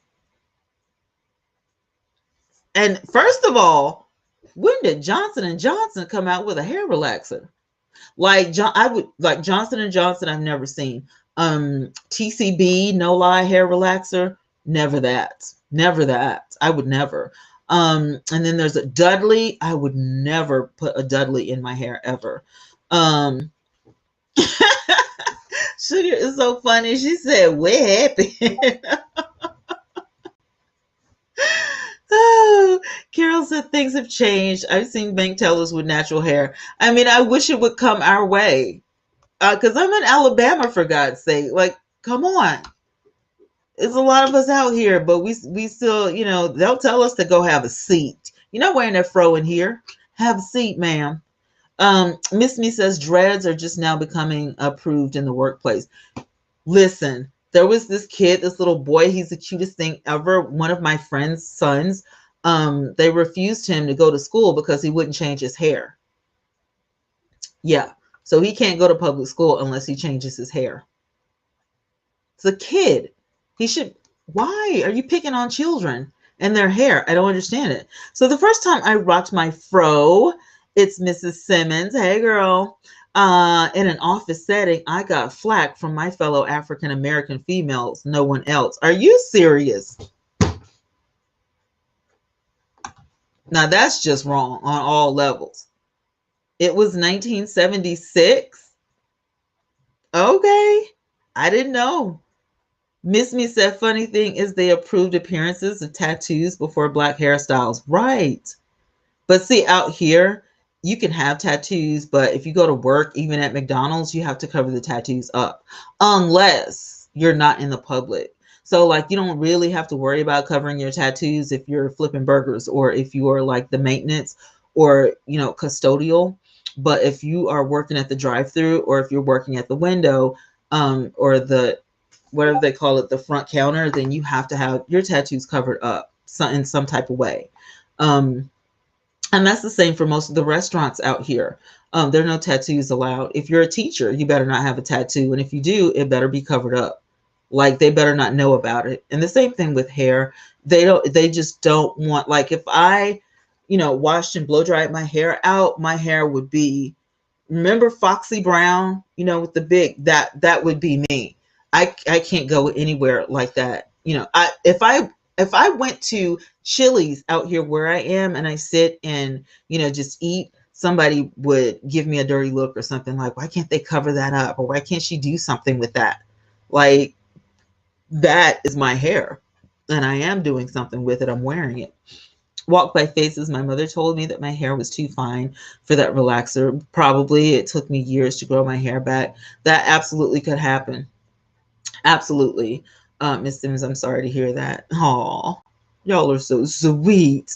And first of all, when did Johnson & Johnson come out with a hair relaxer? Like Johnson & Johnson, I've never seen. TCB, no lie hair relaxer, never that. Never that. I would never. And then there's a Dudley. I would never put a Dudley in my hair ever. Sugar is so funny. She said, "What happened?" Oh, Carol said things have changed. I've seen bank tellers with natural hair. I mean, I wish it would come our way. Because I'm in Alabama, for God's sake. Like, come on. There's a lot of us out here, but we still, they'll tell us to go have a seat. You're not wearing that fro in here. Have a seat, ma'am. Miss Me says dreads are just now becoming approved in the workplace. Listen, there was this kid, this little boy, he's the cutest thing ever. One of my friend's sons, they refused him to go to school because he wouldn't change his hair. Yeah. So he can't go to public school unless he changes his hair. It's a kid. He should. Why are you picking on children and their hair? I don't understand it. So the first time I rocked my fro, it's Mrs. Simmons. Hey, girl. In an office setting, I got flack from my fellow African American females. No one else. Are you serious? Now that's just wrong on all levels. It was 1976. Okay. I didn't know. Miss Me said, funny thing is they approved appearances of tattoos before black hairstyles. Right. But see, out here, you can have tattoos, but if you go to work, even at McDonald's, you have to cover the tattoos up unless you're not in the public. So, like, you don't really have to worry about covering your tattoos if you're flipping burgers or if you are like the maintenance or, custodial. But if you are working at the drive through or if you're working at the window, or the whatever they call it, the front counter, then you have to have your tattoos covered up in some type of way. Um, and that's the same for most of the restaurants out here. There are no tattoos allowed. If you're a teacher, you better not have a tattoo. And if you do, it better be covered up. Like they better not know about it. And the same thing with hair. They just don't want, like if I, washed and blow dried my hair out, my hair would be, remember Foxy Brown, with the big, that would be me. I can't go anywhere like that. If I went to Chili's out here where I am and I sit and, just eat, somebody would give me a dirty look or something like, why can't they cover that up? Or why can't she do something with that? Like, that is my hair. And I am doing something with it. I'm wearing it. Walk by Faces, my mother told me that my hair was too fine for that relaxer. Probably it took me years to grow my hair back. That absolutely could happen. Absolutely. Miss Simmons, I'm sorry to hear that. Aw, y'all are so sweet.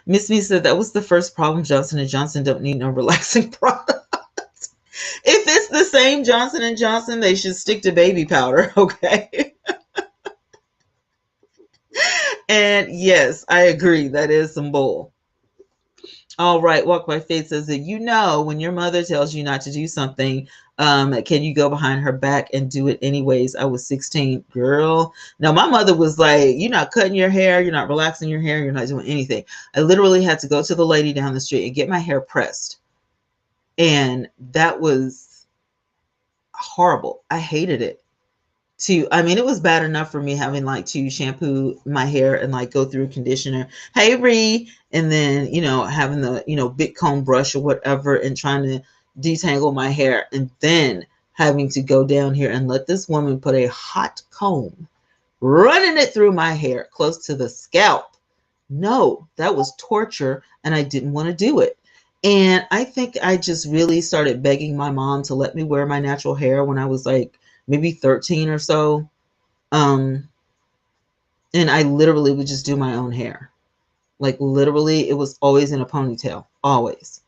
Miss Me said that was the first problem. Johnson & Johnson don't need no relaxing product. If it's the same Johnson & Johnson, they should stick to baby powder, okay? And yes, I agree. That is some bull. All right. Walk by Faith says that, when your mother tells you not to do something, can you go behind her back and do it anyways? I was 16. Girl. Now, my mother was like, you're not cutting your hair. You're not relaxing your hair. You're not doing anything. I literally had to go to the lady down the street and get my hair pressed. And that was horrible. I hated it. It was bad enough for me having like to shampoo my hair and like go through conditioner. Hey, Ree. And then, having the, big comb brush or whatever and trying to detangle my hair. And then having to go down here and let this woman put a hot comb running it through my hair close to the scalp. No, that was torture. And I didn't want to do it. And I think I just really started begging my mom to let me wear my natural hair when I was like maybe 13 or so. And I literally would just do my own hair. Like literally, it was always in a ponytail, always.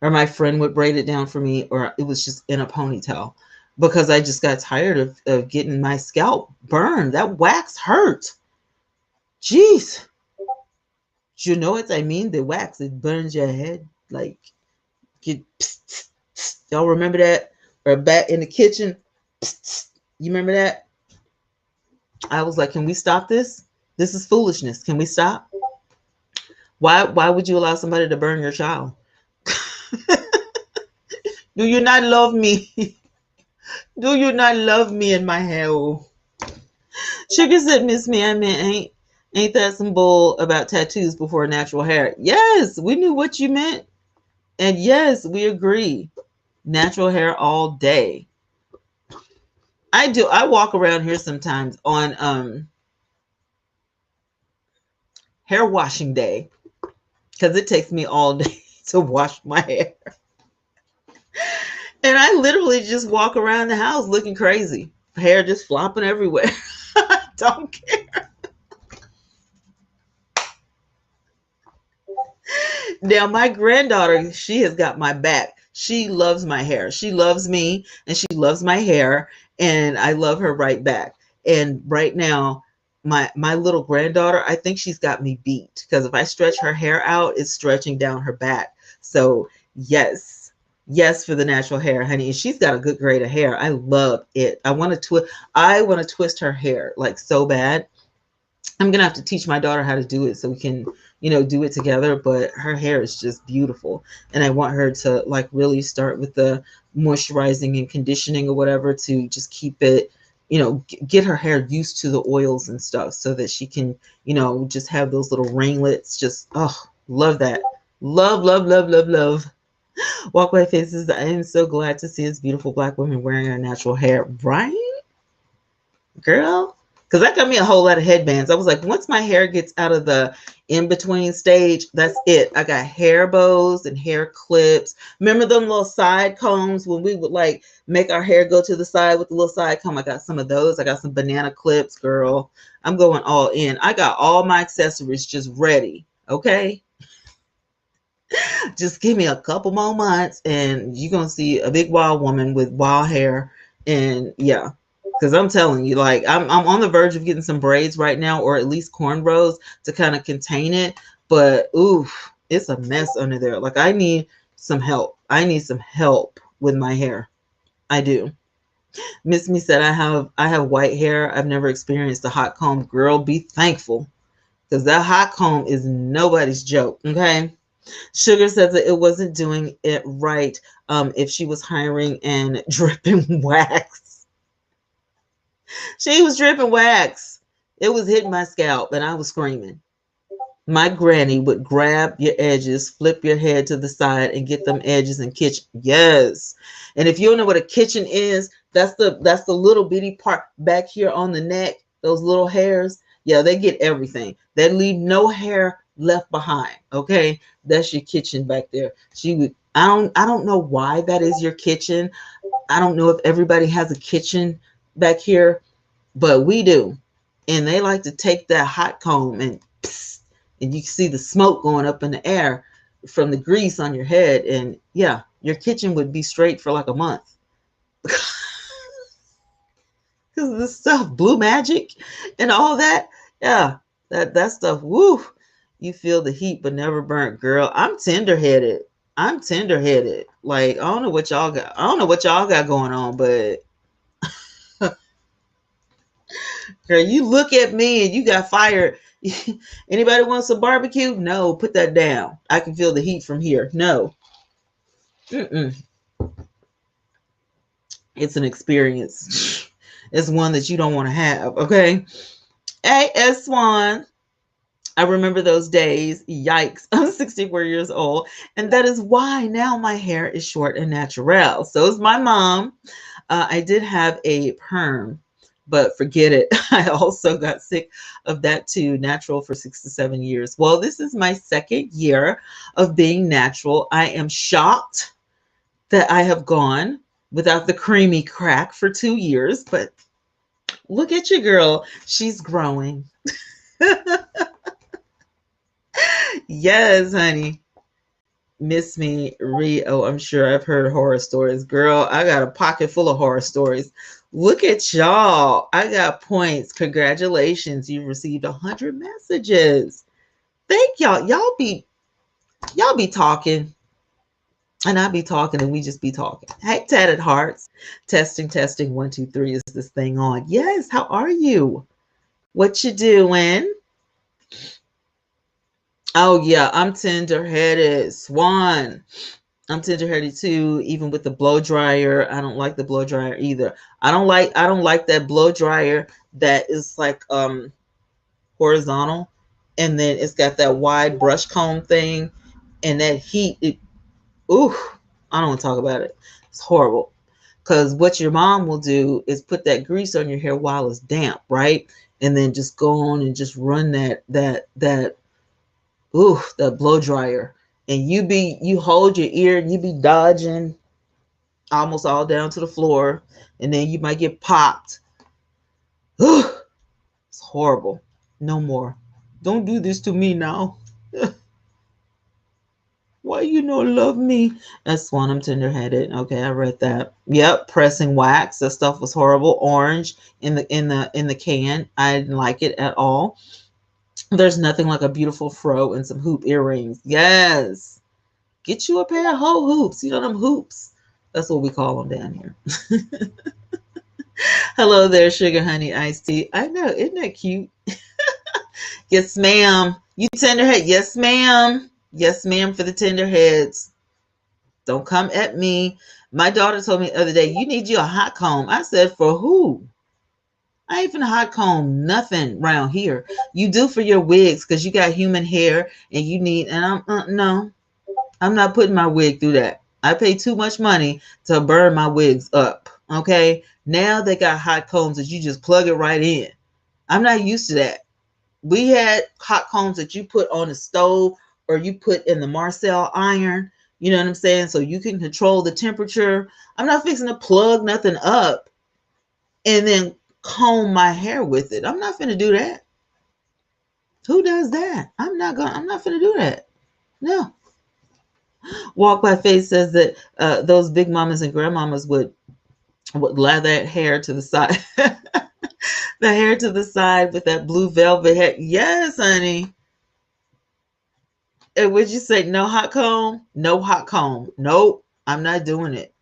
Or my friend would braid it down for me, or it was just in a ponytail because I just got tired of getting my scalp burned. That wax hurt. Jeez. You know what I mean? The wax, it burns your head. Like, y'all remember that? Or back in the kitchen, you remember that? I was like, can we stop this? This is foolishness. Can we stop? Why would you allow somebody to burn your child? Do you not love me? Do you not love me in my hair? Sugar said, Miss Me, I mean, ain't that some bull about tattoos before natural hair? Yes, we knew what you meant. And yes, we agree. Natural hair all day. I do. I walk around here sometimes on hair washing day because it takes me all day to wash my hair. And I literally just walk around the house looking crazy. Hair just flopping everywhere. I don't care. Now, my granddaughter, she has got my back. She loves my hair. She loves me and she loves my hair. And I love her right back. And right now, my little granddaughter, I think she's got me beat because if I stretch her hair out, it's stretching down her back. So yes. Yes, for the natural hair, honey. And she's got a good grade of hair. I love it. I want to twist her hair like so bad. I'm gonna have to teach my daughter how to do it so we can, do it together. But her hair is just beautiful, and I want her to like really start with the moisturizing and conditioning or whatever to just keep it, get her hair used to the oils and stuff so that she can, just have those little ringlets. Just love that. Love, love, love, love, love. Walkway Faces, I am so glad to see this beautiful black woman wearing her natural hair. Right? Girl? Because that got me a whole lot of headbands. I was like, once my hair gets out of the in between stage, that's it. I got hair bows and hair clips. Remember them little side combs when we would like make our hair go to the side with the little side comb? I got some of those. I got some banana clips, girl. I'm going all in. I got all my accessories just ready. Okay. Just give me a couple more months and you're going to see a big wild woman with wild hair. And yeah, because I'm telling you, like, I'm on the verge of getting some braids right now, or at least cornrows to kind of contain it. But oof, it's a mess under there. Like, I need some help. I need some help with my hair. I do. Miss Me said I have white hair. I've never experienced a hot comb. Girl, be thankful. Because that hot comb is nobody's joke. Okay. Sugar says that it wasn't doing it right if she was hiring and dripping wax. She was dripping wax. It was hitting my scalp and I was screaming. My granny would grab your edges, flip your head to the side, and get them edges in kitchen. Yes. And if you don't know what a kitchen is, that's the little bitty part back here on the neck, those little hairs. Yeah, they get everything. They leave no hair left behind. Okay. That's your kitchen back there. She would I don't know why that is your kitchen. I don't know if everybody has a kitchen back here, but we do. And they like to take that hot comb and psst, and you can see the smoke going up in the air from the grease on your head. And yeah, your kitchen would be straight for like a month. Because of this stuff, blue magic and all that. Yeah, that stuff, woo. You feel the heat but never burnt, girl. I'm tender-headed. I'm tender-headed. Like, I don't know what y'all got. I don't know what y'all got going on, but girl, you look at me and you got fired. Anybody wants some barbecue? No, put that down. I can feel the heat from here. No. Mm-mm. It's an experience. It's one that you don't want to have, okay? Hey, S. Swan. I remember those days. Yikes. I'm 64 years old. And that is why now my hair is short and natural. So is my mom. I did have a perm, but forget it. I also got sick of that too. Natural for 6 to 7 years. Well, this is my second year of being natural. I am shocked that I have gone without the creamy crack for 2 years, but look at your girl. She's growing. Yes, honey. Miss Me, Rio. I'm sure I've heard horror stories. Girl, I got a pocket full of horror stories. Look at y'all. I got points. Congratulations. You've received 100 messages. Thank y'all. Y'all be talking. And I be talking and we just be talking. Hey, Tatted Hearts. Testing, testing. 1, 2, 3. Is this thing on? Yes. How are you? What you doing? Oh yeah, I'm tender-headed. Swan. I'm tender-headed too, even with the blow dryer. I don't like the blow dryer either. I don't like that blow dryer that is like horizontal and then it's got that wide brush comb thing and that heat ooh, I don't want to talk about it. It's horrible. Because what your mom will do is put that grease on your hair while it's damp, right? And then just go on and just run that blow dryer. And you hold your ear and you be dodging almost all down to the floor. And then you might get popped. It's horrible. No more. Don't do this to me now. Why you don't love me? That's one. I'm tender-headed. Okay, I read that. Yep, pressing wax. That stuff was horrible. Orange in the can. I didn't like it at all. There's nothing like a beautiful fro and some hoop earrings. Yes. Get you a pair of hoe hoops. You know them hoops. That's what we call them down here. Hello there, sugar honey iced tea. I know, isn't that cute? Yes, ma'am. You tenderhead. Yes, ma'am. Yes, ma'am, for the tenderheads. Don't come at me. My daughter told me the other day, you need you a hot comb. I said, for who? I ain't finna hot comb nothing around here. You do for your wigs because you got human hair and you need, and I'm, no, I'm not putting my wig through that. I pay too much money to burn my wigs up. Okay. Now they got hot combs that you just plug it right in. I'm not used to that. We had hot combs that you put on the stove or you put in the Marcel iron. You know what I'm saying? So you can control the temperature. I'm not fixing to plug nothing up and then comb my hair with it. I'm not finna do that. Who does that? I'm not finna do that. No. Walk by Faith says that those big mamas and grandmamas would lather that hair to the side. The hair to the side with that blue velvet hair. Yes, honey. And would you say no hot comb? No hot comb. Nope. I'm not doing it.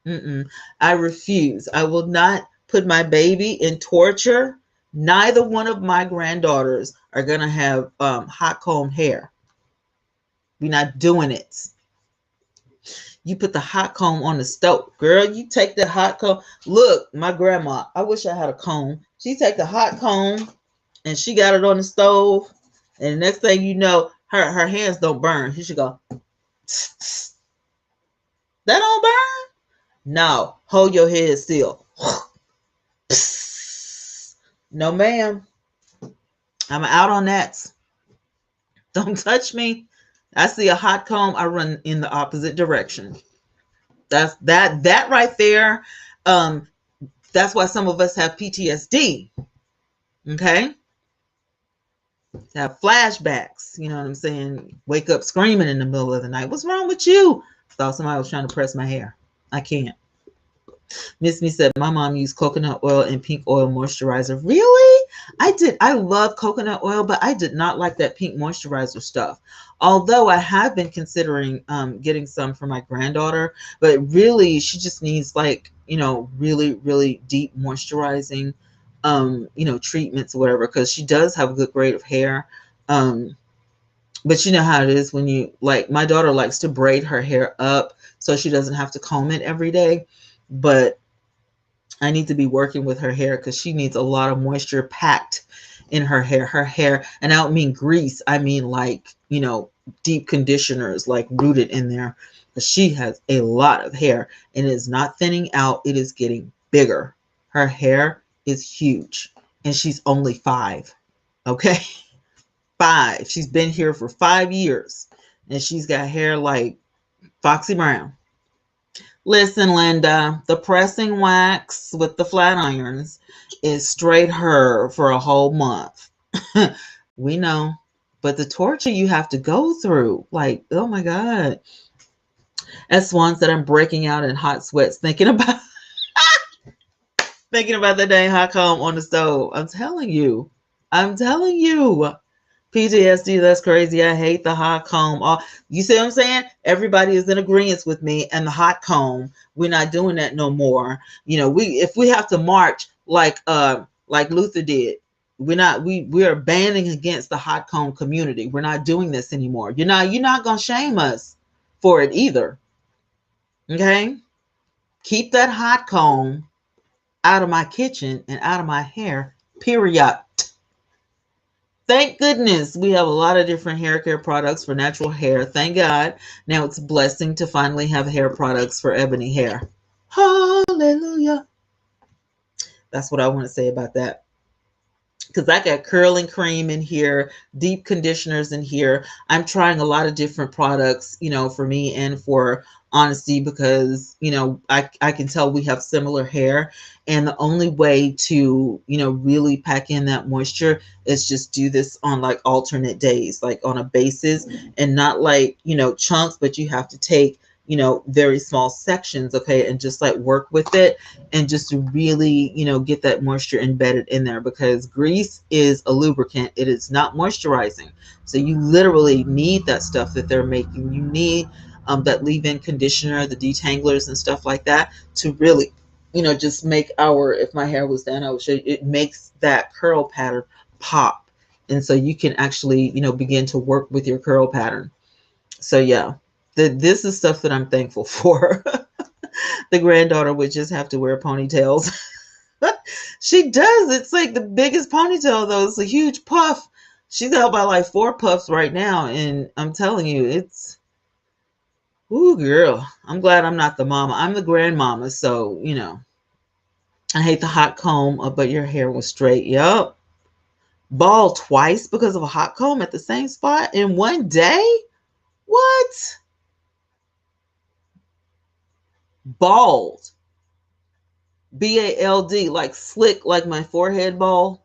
I refuse. I will not put my baby in torture. Neither one of my granddaughters are going to have hot comb hair. We're not doing it. You put the hot comb on the stove. Girl, you take the hot comb. Look, my grandma, I wish I had a comb. She take the hot comb and she got it on the stove. And the next thing you know, her hands don't burn. She should go, tss, tss. That don't burn? No, hold your head still. No, ma'am. I'm out on that. Don't touch me. I see a hot comb, I run in the opposite direction. That's that right there. That's why some of us have PTSD. Okay. Have flashbacks. You know what I'm saying? Wake up screaming in the middle of the night. What's wrong with you? Thought somebody was trying to press my hair. I can't. Miss Me said, my mom used coconut oil and pink oil moisturizer. Really? I did. I love coconut oil, but I did not like that pink moisturizer stuff. Although I have been considering getting some for my granddaughter, but really she just needs like, really, really deep moisturizing, treatments or whatever, because she does have a good grade of hair. But you know how it is when you, like, my daughter likes to braid her hair up so she doesn't have to comb it every day. But I need to be working with her hair because she needs a lot of moisture packed in her hair. And I don't mean grease. I mean like, deep conditioners like rooted in there. But she has a lot of hair and it is not thinning out. It is getting bigger. Her hair is huge and she's only 5. Okay. 5. She's been here for 5 years and she's got hair like Foxy Brown. Listen, Linda, the pressing wax with the flat irons is straight her for a whole month. We know. But the torture you have to go through, like, oh my God. As Swan said, I'm breaking out in hot sweats thinking about the dang hot comb on the stove. I'm telling you. PTSD, that's crazy. I hate the hot comb. You see what I'm saying? Everybody is in agreement with me. And the hot comb, we're not doing that no more. If we have to march like Luther did, we are banning against the hot comb community. We're not doing this anymore. You're not gonna shame us for it either. Okay? Keep that hot comb out of my kitchen and out of my hair. Period. Thank goodness we have a lot of different hair care products for natural hair. Thank God. Now it's a blessing to finally have hair products for ebony hair. Hallelujah. That's what I want to say about that. Because I got curling cream in here, deep conditioners in here. I'm trying a lot of different products, for me and for Honesty, because, I can tell we have similar hair. And the only way to, really pack in that moisture is just do this on like alternate days, like on a basis, and not like, chunks, but you have to take, very small sections, okay, and just like work with it and just to really, get that moisture embedded in there, because grease is a lubricant. It is not moisturizing. So you literally need that stuff that they're making. You need that leave-in conditioner, the detanglers and stuff like that to really, just make if my hair was down, I would show you, it makes that curl pattern pop. And so you can actually, begin to work with your curl pattern. So yeah, this is stuff that I'm thankful for. The granddaughter would just have to wear ponytails. She does. It's like the biggest ponytail though. It's a huge puff. She's got about like 4 puffs right now. And I'm telling you, Ooh, girl. I'm glad I'm not the mama. I'm the grandmama. So, I hate the hot comb, but your hair was straight. Yup. Bald twice because of a hot comb at the same spot in one day? What? Bald. BALD, like slick, like my forehead ball,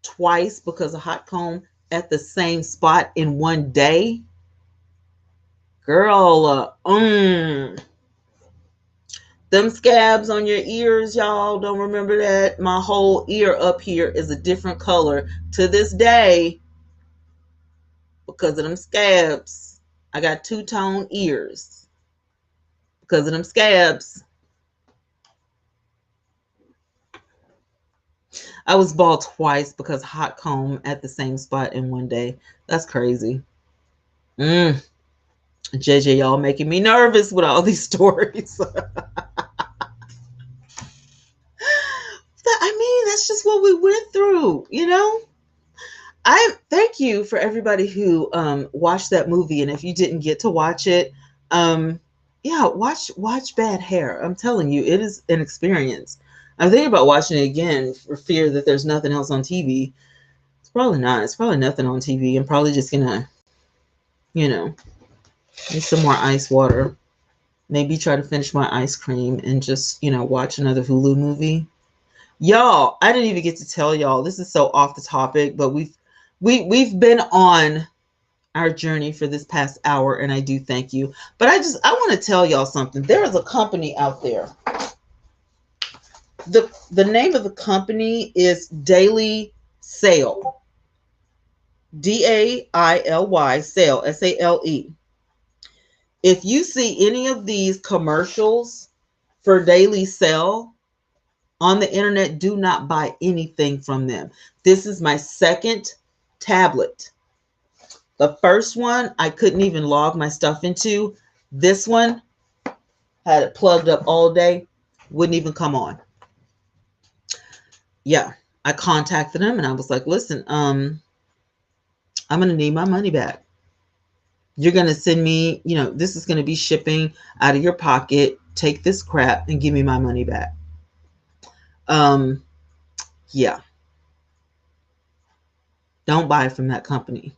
twice because of hot comb at the same spot in one day? Girl, them scabs on your ears, y'all don't remember that? My whole ear up here is a different color to this day because of them scabs. I got two-tone ears because of them scabs. I was bald twice because hot comb at the same spot in one day. That's crazy. JJ, y'all making me nervous with all these stories. I mean, that's just what we went through, I thank you for everybody who watched that movie, and if you didn't get to watch it, yeah, watch Bad Hair. I'm telling you, it is an experience. I'm thinking about watching it again for fear that there's nothing else on TV. It's probably not. It's probably nothing on TV. I'm probably just gonna, need some more ice water. Maybe try to finish my ice cream and just, watch another Hulu movie. Y'all, I didn't even get to tell y'all. This is so off the topic, but we've been on our journey for this past hour, and I do thank you. But I want to tell y'all something. There is a company out there. The name of the company is Daily Sale. DAILY Sale, SALE. If you see any of these commercials for Daily Sale on the internet, do not buy anything from them. This is my second tablet. The first one, I couldn't even log my stuff into. This one, had it plugged up all day, wouldn't even come on. Yeah, I contacted them and I was like, listen, I'm going to need my money back. You're going to send me, this is going to be shipping out of your pocket. Take this crap and give me my money back. Yeah. Don't buy from that company.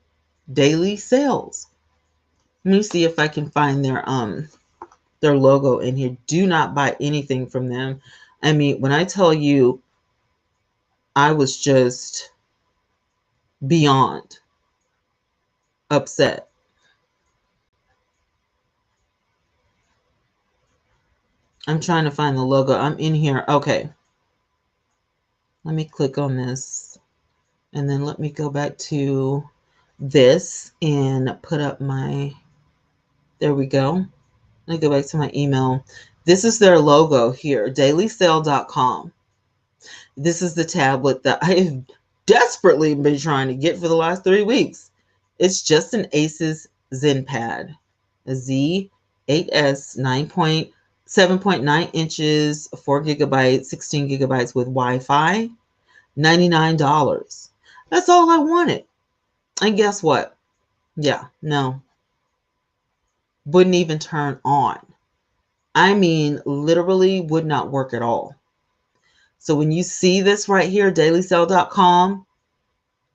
Daily Sales. Let me see if I can find their logo in here. Do not buy anything from them. I mean, when I tell you, I was just beyond upset. I'm trying to find the logo. I'm in here. Okay. Let me click on this. And then let me go back to this and put up my, there we go. Let me go back to my email. This is their logo here, dailysale.com. This is the tablet that I've desperately been trying to get for the last 3 weeks. It's just an Asus ZenPad, a Z8S 7.9 inches, 4 gigabytes, 16 gigabytes with Wi-Fi, $99. That's all I wanted. And guess what? Yeah, no. Wouldn't even turn on. I mean, literally would not work at all. So when you see this right here, dailysale.com,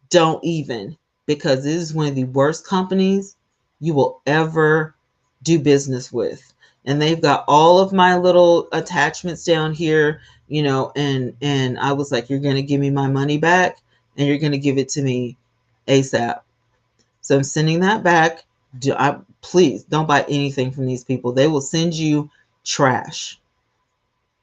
don't even, because it is one of the worst companies you will ever do business with. And they've got all of my little attachments down here, and I was like, you're going to give me my money back and you're going to give it to me ASAP. So I'm sending that back. Please don't buy anything from these people. They will send you trash.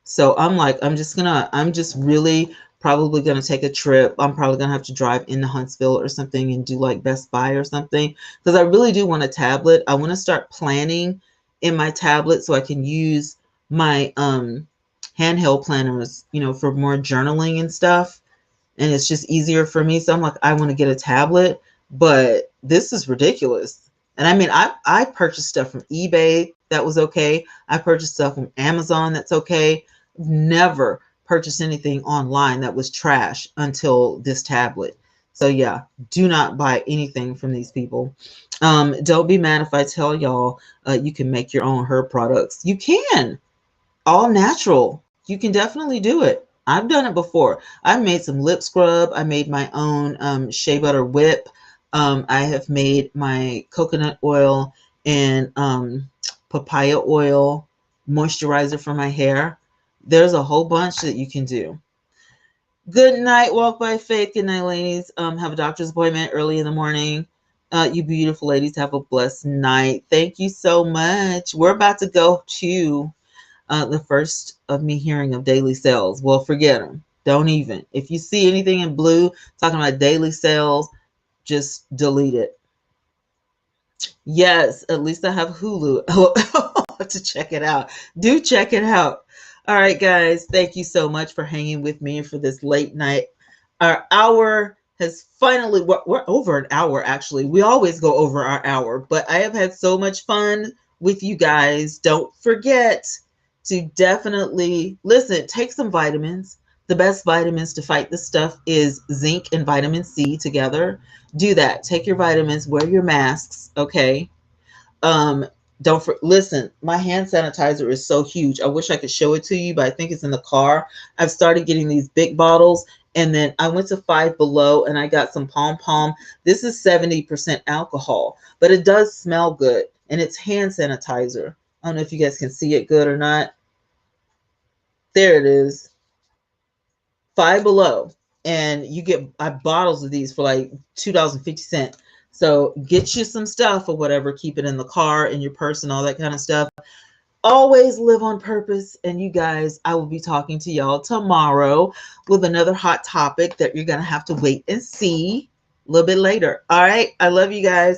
So I'm like, I'm just really probably going to take a trip. I'm probably going to have to drive into Huntsville or something and do like Best Buy or something, because I really do want a tablet. I want to start planning in my tablet so I can use my handheld planners, for more journaling and stuff. And it's just easier for me. So I'm like, I want to get a tablet, but this is ridiculous. And I mean, I purchased stuff from eBay that was okay. I purchased stuff from Amazon that's okay. Never purchased anything online that was trash until this tablet. So yeah, do not buy anything from these people. Don't be mad if I tell y'all you can make your own herb products. You can. All natural. You can definitely do it. I've done it before. I made some lip scrub. I made my own shea butter whip. I have made my coconut oil and papaya oil moisturizer for my hair. There's a whole bunch that you can do. Good night, walk by faith. Good night, ladies. Have a doctor's appointment early in the morning. You beautiful ladies, have a blessed night. Thank you so much. We're about to go to the first of me hearing of daily sales. Well, forget them. Don't even. If you see anything in blue talking about daily sales, just delete it. Yes, at least I have Hulu to check it out. Do check it out. All right, guys, thank you so much for hanging with me for this late night. Our hour has finally, we're over an hour actually. We always go over our hour, but I have had so much fun with you guys. Don't forget to definitely listen, take some vitamins. The best vitamins to fight this stuff is zinc and vitamin C together. Do that. Take your vitamins, wear your masks, okay? Um, listen, my hand sanitizer is so huge. I wish I could show it to you, but I think it's in the car. I've started getting these big bottles, and then I went to Five Below and I got some Pom Pom. This is 70% alcohol, but it does smell good, and it's hand sanitizer. I don't know if you guys can see it good or not. There it is. Five Below, and you get bottles of these for like $2.50. So get you some stuff or whatever, keep it in the car, in your purse, and all that kind of stuff. Always live on purpose. And you guys, I will be talking to y'all tomorrow with another hot topic that you're going to have to wait and see a little bit later. All right. I love you guys.